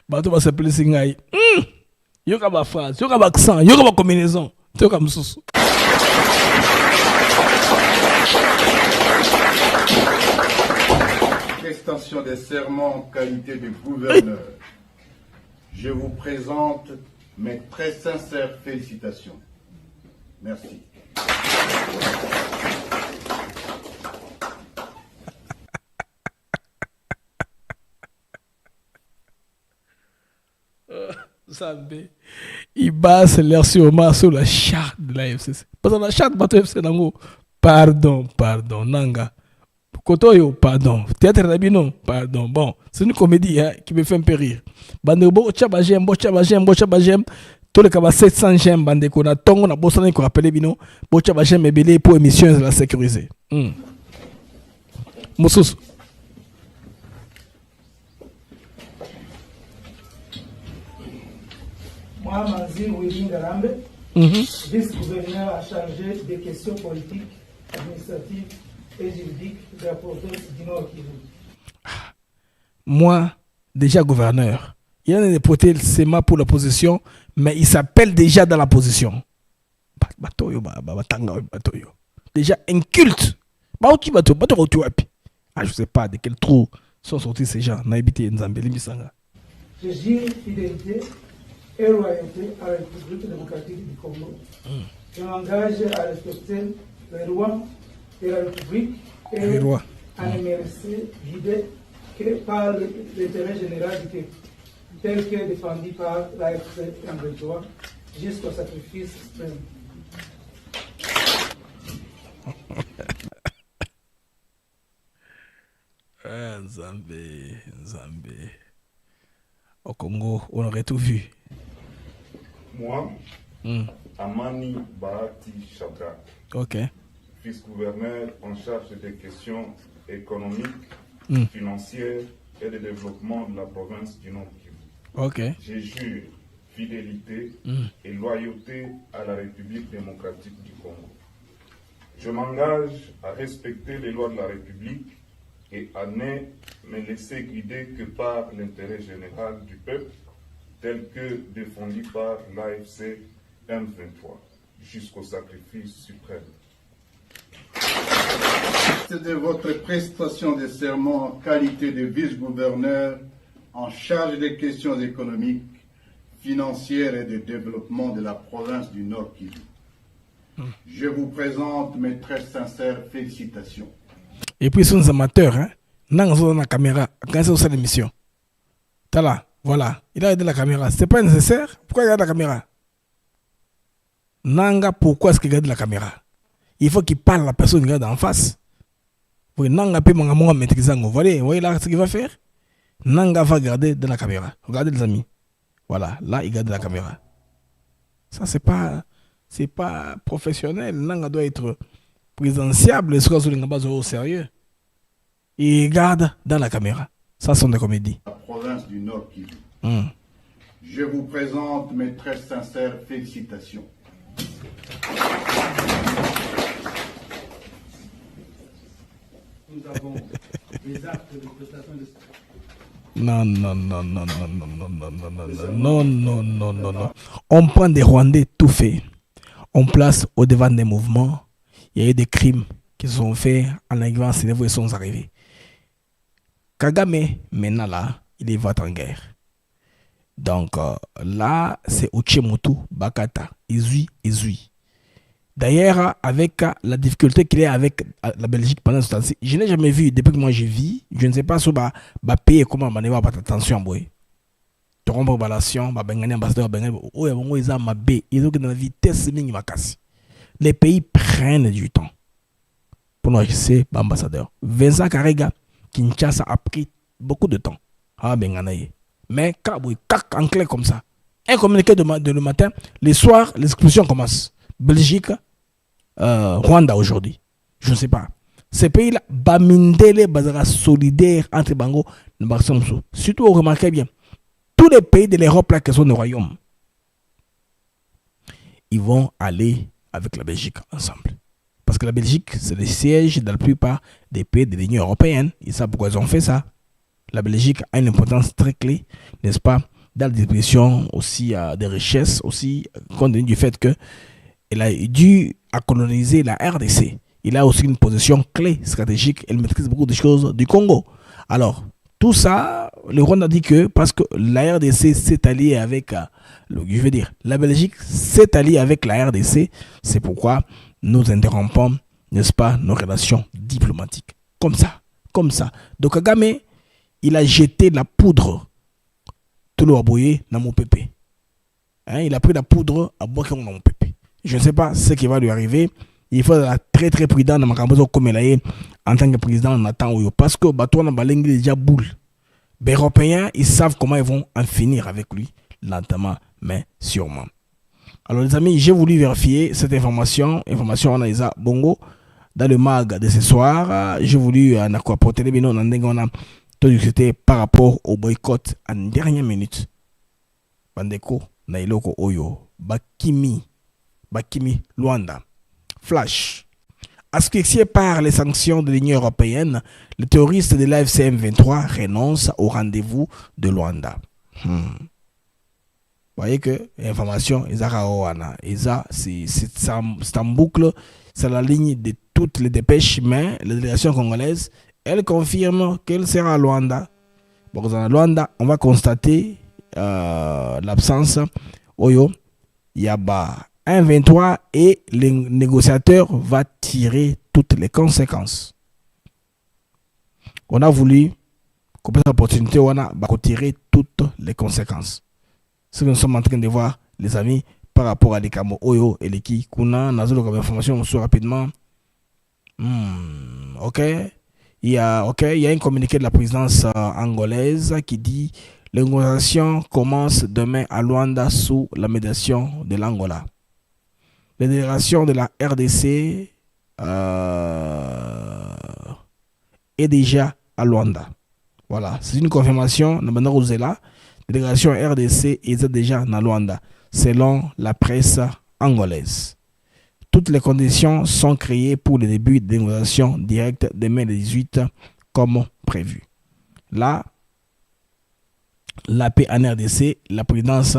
Bato va s'appeler Singaï. Yoka ba phrase, yoka ba accent, yoka ba combinaison. Yoka msusu. Prestation des serments en qualité de gouverneur. Je vous présente mes très sincères félicitations. Merci. Zambé, il base l'air sûrement sur la charte de la FCC. Parce que la charte de la FCC, pardon, Nanga. Kotoyo, pardon. Théâtre Rabino, pardon. Bon, c'est une comédie qui me fait un peu rire. Bandebo, Tchabagem, tout le cas 700 gemmes, Bandeko, na tongo, na bossane, qu'on rappelle Bino, Bochabagem et belé pour émission de la sécuriser. Moussous. Moi, Manzi Willy Ngarambe, vice-gouverneur à chargé des questions politiques, administratives et juridiques de la province du Nord Kivu. Moi, déjà gouverneur, il a déporté le SEMA pour l'opposition, mais il s'appelle déjà dans la position. Déjà inculte. Ah, je ne sais pas de quel trou sont sortis ces gens. Je jure fidélité et loyauté à la République démocratique du Congo. Je m'engage à respecter les lois de la République et à ne me laisser guider que par l'intérêt général du peuple, tel que défendu par l'AFC M23 jusqu'au sacrifice suprême. Zambé. Au Congo, on aurait tout vu. Moi, Amani Bahati Shadrach, vice-gouverneur en charge des questions économiques, financières et de développement de la province du Nord Kivu. Je jure fidélité et loyauté à la République démocratique du Congo. Je m'engage à respecter les lois de la République et à ne me laisser guider que par l'intérêt général du peuple, tel que défendu par l'AFC M23, jusqu'au sacrifice suprême. C'est de votre prestation de serment en qualité de vice-gouverneur en charge des questions économiques, financières et de développement de la province du Nord Kivu. Je vous présente mes très sincères félicitations. Et puis, ils sont amateurs, hein? Nanga dans la caméra, quand c'est cette émission. T'as là, voilà, il a regardé la caméra. C'est pas nécessaire? Pourquoi il regarde la caméra? Nanga, pourquoi est-ce qu'il regarde la caméra? Il faut qu'il parle à la personne qui regarde en face. Oui, Nanga peut maîtriser. Vous voyez là ce qu'il va faire? Nanga va regarder dans la caméra. Regardez les amis. Voilà, là il regarde la caméra. Ça c'est pas professionnel. Nanga doit être présentiable, au sérieux. Il regarde dans la caméra. Ça sont des comédies. La province du Nord Kivu. Je vous présente mes très sincères félicitations. avons des actes de prestation de Non. On prend des Rwandais tout faits. On place au devant des mouvements. Il y a eu des crimes qui se sont faits en arrivant à ce niveau et sont arrivés. Kagame, maintenant là, il va en guerre. Donc là, c'est Ochemotu Bakata. Izui. D'ailleurs, avec la difficulté qu'il y a avec la Belgique pendant ce temps-ci, je n'ai jamais vu, depuis que moi je vis, je ne sais pas si on va payer comment on va faire attention. Tu rompre la relation, les pays prennent du temps. Pour nous, je sais, ambassadeur. Vincent Karega, Kinshasa a pris beaucoup de temps. Mais en clair comme ça, un communiqué de le matin, le soir, les explosions commencent. Belgique, Rwanda aujourd'hui. Je ne sais pas. Ces pays-là, Bamindele, Bazara solidaire entre Bango et Barsamsou. Surtout, vous remarquez bien, tous les pays de l'Europe là qui sont au royaume, ils vont aller avec la Belgique ensemble. Parce que la Belgique, c'est le siège dans la plupart des pays de l'Union européenne. Ils savent pourquoi ils ont fait ça. La Belgique a une importance très clé, n'est-ce pas, dans la distribution aussi des richesses, aussi compte tenu du fait que il a dû coloniser la RDC. Il a aussi une position clé stratégique. Elle maîtrise beaucoup de choses du Congo. Alors, tout ça, le Rwanda dit que parce que la RDC s'est alliée avec, la Belgique s'est alliée avec la RDC, c'est pourquoi nous interrompons, n'est-ce pas, nos relations diplomatiques. Comme ça. Donc Kagame, il a jeté la poudre tout le aboyé dans mon pépé. Il a pris la poudre à boire dans mon pépé. Je ne sais pas ce qui va lui arriver. Il faut être très très prudent dans ma campagne comme il est en tant que président en attendant. Parce que Batou n'a pas déjà boule. Les Européens, ils savent comment ils vont en finir avec lui, lentement, mais sûrement. Alors les amis, j'ai voulu vérifier cette information. Information on a Isa Bongo dans le mag de ce soir. J'ai voulu apporter les binos dans c'était par rapport au boycott en dernière minute. Bandeko, Nailoko Oyo, Bakimi, Luanda. Flash. Asphyxié par les sanctions de l'Union européenne, le terroriste de l'AFCM 23 renonce au rendez-vous de Luanda. Vous voyez que l'information, c'est en boucle, c'est la ligne de toutes les dépêches, mais la délégation congolaise, elle confirme qu'elle sera à Luanda. Bon, à Luanda, on va constater l'absence. Oyo, Yaba 1,23 et le négociateur va tirer toutes les conséquences. On a voulu, comme cette opportunité, on a tirer toutes les conséquences. Ce que nous sommes en train de voir, les amis, par rapport à les Kamo Oyo et les Ki, Kuna, nous avons information rapidement. Ok. Il y a un communiqué de la présidence angolaise qui dit les négociations commencent demain à Luanda sous la médiation de l'Angola. La délégation de la RDC est déjà à Luanda. Voilà, c'est une confirmation. La délégation RDC est déjà à Luanda, selon la presse angolaise. Toutes les conditions sont créées pour le début des négociations directes demain le 18 comme prévu. Là, la paix en RDC, la présidence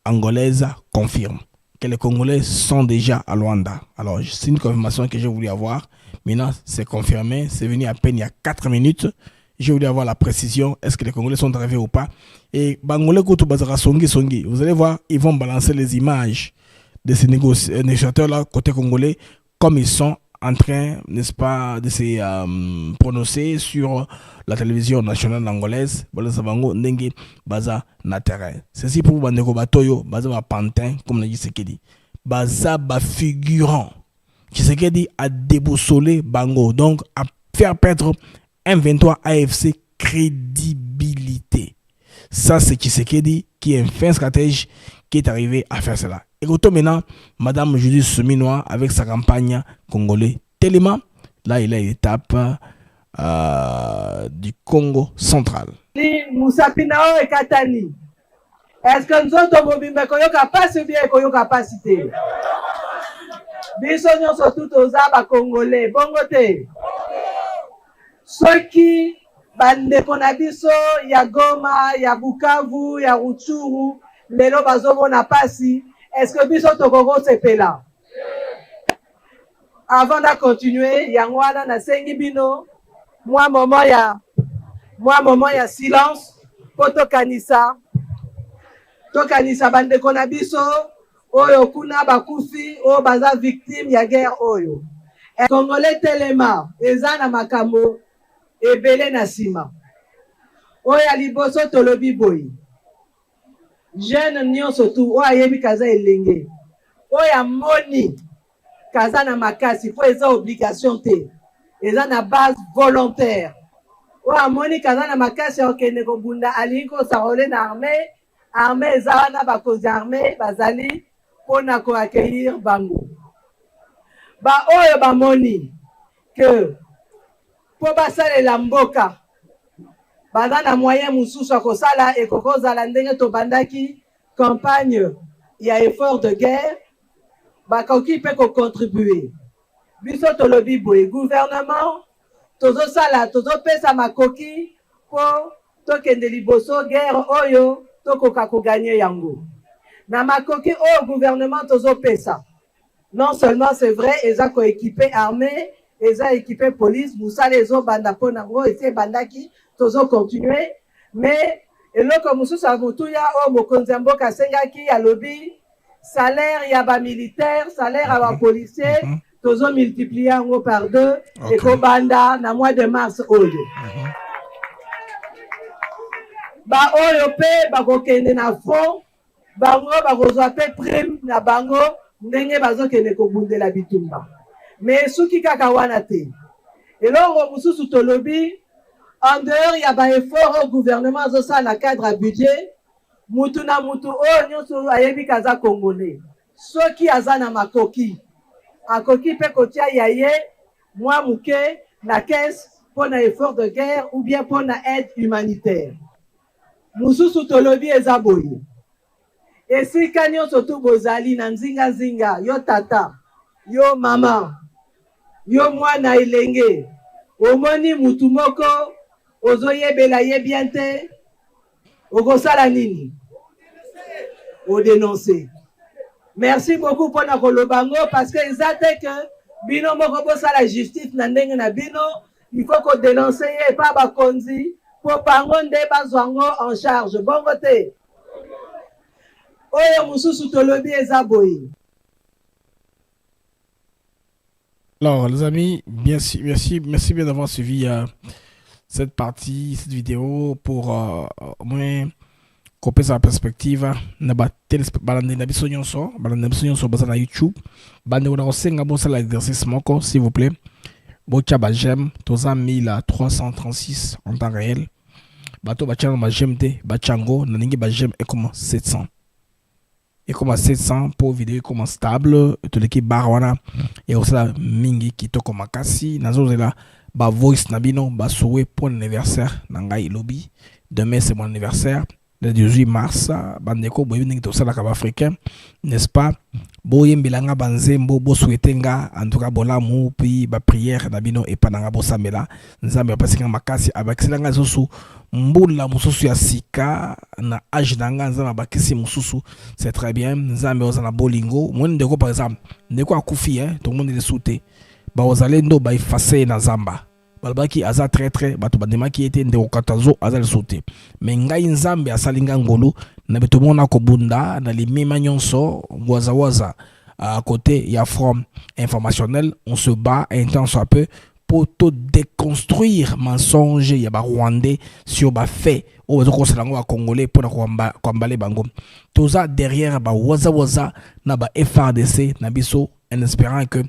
angolaise confirme que les Congolais sont déjà à Luanda. Alors, c'est une confirmation que j'ai voulu avoir. Maintenant, c'est confirmé. C'est venu à peine il y a 4 minutes. J'ai voulu avoir la précision. Est-ce que les Congolais sont arrivés ou pas? Et Bangolais Koutou Bazara Songi. Vous allez voir, ils vont balancer les images de ces négociateurs-là, côté congolais, comme ils sont en train, n'est-ce pas, de se prononcer sur la télévision nationale angolaise. Ceci pour Bandeko Batoyo, Baza Pantin, comme l'a dit Tshisekedi. Baza figurant. Tshisekedi a déboussolé Bango, donc à faire perdre M23 AFC crédibilité. Ça, c'est Tshisekedi qui est un fin stratège qui est arrivé à faire cela. Écoutons maintenant Madame Judith Seminois avec sa campagne congolais Téléma. Là, il est à l'étape du Congo central. Moussapinao et Katani. Est-ce que nous sommes bien capables ou bien qu'on capacité? Nous sommes surtout aux Aba Congolais. Bongoté. soki bandeko na biso ya Goma, ya Bukavu, ya Rutshuru lelo bazomona pasi, est-ce que biso tokoko sepela? Avant de continuer, yango wana nasengi bino moi moment ya silence po tokanisa bandeko na biso oyo kuna bakufi oyo baza victime ya guerre oyo. Congolais telema eza na makambo ebele na sima oyo ya liboso tolobi boyi. Jeune nyonso tu oyo ayebi kaza elenge oyo amoni kaza na makasi po eza obligation te, eza na base volontaire. Oyo amoni kaza na makasi ya okende kobunda alingi kosarole na armée eza wana bakonzi armée bazali mpona koaccueillir bango. Oyo bamoni ke po basalela mboka baza na moyen mosusu ya kosala ekokozala ndenge tobandaki campagne ya effort de guerre, bakoki mpe kocontribue. Biso tolobi boye gouvernement tozopesa makoki po tokende liboso guerre oyo tokoka koganye yango. Na makoki oyo gouvernement tozopesa, non seulement c'est vrai eza koéquipe armée, eza équipe police, musala ezobanda mpo nango esi ebandaki tozocontinue, mais eloko mosusu ya motuya oyo mokonzi ya mboka asengaki alobi salaire ya bamilitaire, salaire ya bapolicier tozomultiplie yango par 2 ekobanda na mois de mars oyo. Oyo mpe bakokende na front, bango bakozwa mpe prime na bango ndenge bazokende kobundela bitumba. Mais soki kaka wana te, eloko mosusu tolobi en dehors ya baeffort au gouvernement azosala na cadre ya budget, mutu na mutu oyo nyonso ayebi kaza congolais soki aza na makoki akoki mpe kotia ya ye mwa muke na caisse mpona effort de guerre ou bien mpona aide humanitaire. Mosusu tolobi eza boye, esika nyonso tu bozali na nzinga yo tata, yo mama, yo mwana elenge, omoni mutu moko ozoyebela ye bien te, okosala nini? Odénoncer. Merci beaucoup pour na kolobango parce que ezate que bino moko bosala justice na ndenge na bino, il faut ko dénoncer ye pa bakonzi po bango nde bazwango en charge. Bongo te. Oyo mususu tolobi eza boye. Alors les amis, merci bien d'avoir suivi cette vidéo pour au moins couper sa perspective na balande na biso nyonso baza na YouTube bande on osenga bosa l'exercice moko s'il vous plaît bocha ba j'aime toza 1336 en temps réel bato ba channel ba j'aime te ba chango na ningi ba j'aime et comme 700 pour vidéo comme stable to l'équipe barwana et aussi la mingi kitoko makasi nazo zela ba voice na bino ba souhait pour l'anniversaire na ngai lobby. Demain c'est mon anniversaire le 18 mars bandeko boyebi ndenge tosala ka africain n'est-ce pas boyembelanga banzembo bo souhaitenga en tout cas bolamu puis ba prière na bino et pananga bo samela nzambe apasinga makasi abakiselanga zosu mbula mususu ya sika na age nanga nzambe abakisi mususu c'est très bien nzambe ozana bolingo mon ndeko par exemple ndeko akufi tout le monde le souhaite ba ozalendo ba effacer na zamba balbaki aza très bato bandemaki ete ndeko katazo aza le sauté mais ngai nzambe asalinga ngolo na beto mona ko bunda na limema nyonso waza à côté ya front informationnel on se bat intense un peu pour tout déconstruire mensonge ya ba rwandais sur ba fait o zo ko salango congolais pour ko mbale bango toza derrière ba waza na ba FRDC na biso en espérant que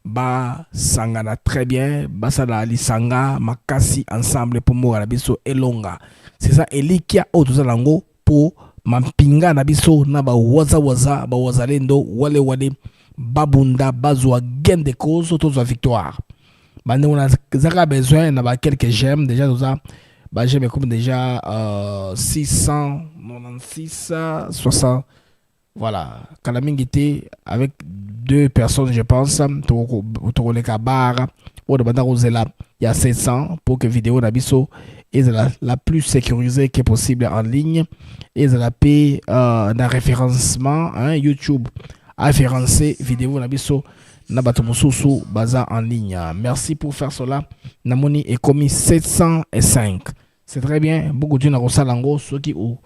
ba sangana très bien basala lisanga makasi ensemble pour moi la biso elonga c'est ça elikia o tozalango pour mampinga na biso na ba waza ba wazalendo wale babunda bazwa gain de cause toza victoire bande on a zaka besoin na ba quelques j'aime déjà toza ba j'aime comme déjà 696 60 voilà Kalamingité avec 2 personnes je pense Toroleka Bar ou de banda Rosella, il y a 700 pour que vidéo nabiso est la plus sécurisée que possible en ligne et la paix d'un référencement YouTube a référencé vidéo nabiso nabato mususu baza en ligne. Merci pour faire cela. Namoni est commis 705. C'est très bien. Beaucoup de gens ont ceux qui au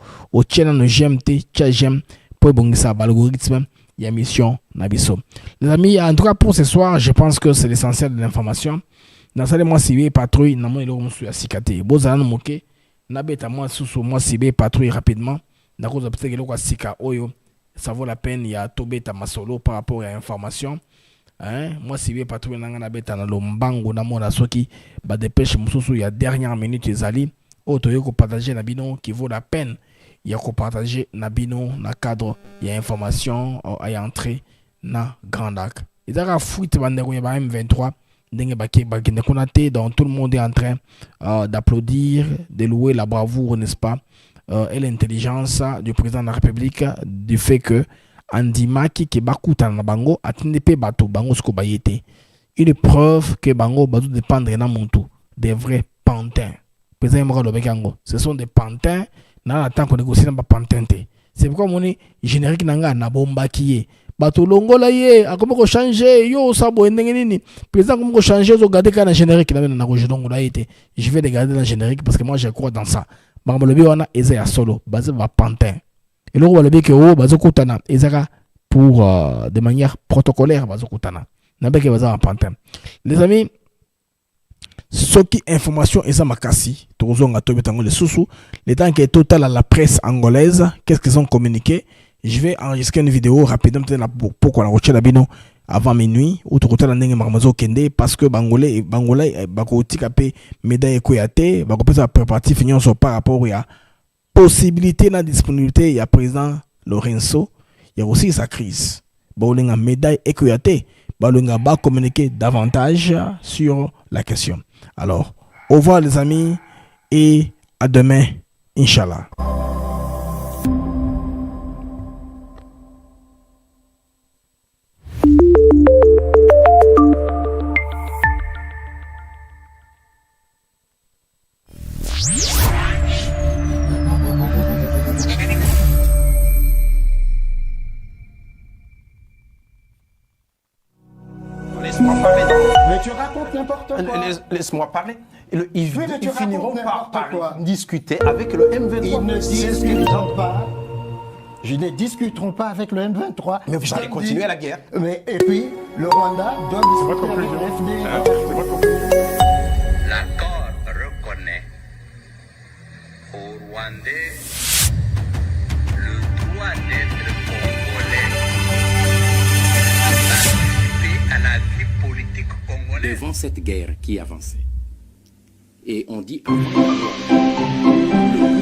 channel de GMT, j'aime pour bongisa l'algorithme. Il y a mission nabiso. Les amis, en tout cas pour ce soir, je pense que c'est l'essentiel de l'information. Dans ça, moi ciblé patrouille, namoni le monsieur asikate. Bozana moke, nabeta moi sous moi ciblé patrouille rapidement. Na cause peut-être que le sika oyo, ça vaut la peine. Il y a tobeta masolo par rapport à l'information. Moi ciblé patrouille nanga beta na lombango na mona soki ba dépêche mususu il y a dernière minute ezali. Otoyo ko partager na bino qui vaut la peine. Il y a qu'on partager nabino na cadre il y a information à entrer na Grand Lac. Il y a fuite bandero ya M23 donc tout le monde est en train d'applaudir, de louer la bravoure, n'est-ce pas, et l'intelligence du président de la République du fait que Andimaki qui bakuta na bango atinde bato bango sko bayete. Une preuve que bango bato dépendre na montu des vrais pantins. Président Moro Lobekango, ce sont des pantins. Na attend qu'on négocie na pantin. C'est pourquoi mon générique nanga na bomba qui bato longola ye akomo ko changer yo sabo ndenge nini président comme ko changer zo garder kana générique na ko jidongola été. Je vais regarder la générique parce que moi je crois dans ça. Bango lobi wana eza ya solo basé va pantin. Et le lobi que o bazo kutana ezaka pour de manière protocolaire bazo kutana. Na beke baza va pantin. Les amis, ce qui information et ça makasi tozonga tobetango les sous les temps qui est total à la presse angolaise, qu'est-ce qu'ils ont communiqué? Je vais enregistrer une vidéo rapidement pour qu'on la retire la bino avant minuit ou tout côté la ndenge marmazo kende parce que bangolais bako tikapé médaille koyate bako pesa préparatif union sur par rapport à possibilité na disponibilité il y a président Lorenzo, il y a aussi sa crise bolinga médaille koyate balonga ba communiquer davantage sur la question. Alors, au revoir les amis et à demain, Inch'Allah. Laisse-moi parler. Mais tu racontes n'importe quoi. Laisse-moi parler. Ils tu finiront racontes par discuter avec le M23. Ils ne discuteront pas. Je ne discuteront pas avec le M23. Mais vous allez continuer la guerre. Mais, et puis, le Rwanda doit discuter avec le FDL. L'accord reconnaît aux Rwandais le droit d'être congolais, participer à la vie politique congolaise. Devant cette guerre qui avançait, et on dit avant le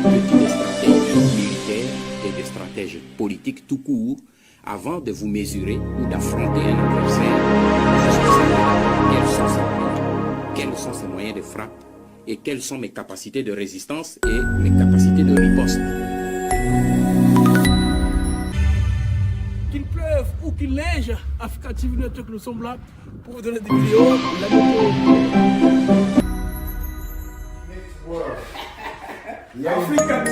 but des stratèges militaires et des stratèges politiques tout court, avant de vous mesurer ou d'affronter un adversaire, il faut savoir quels sont ses moyens, quels sont ses moyens de frappe et quelles sont mes capacités de résistance et mes capacités de riposte. Qu'il pleuve ou qu'il neige, Africa TV Network, nous sommes là pour vous donner des vidéos. Africa TV.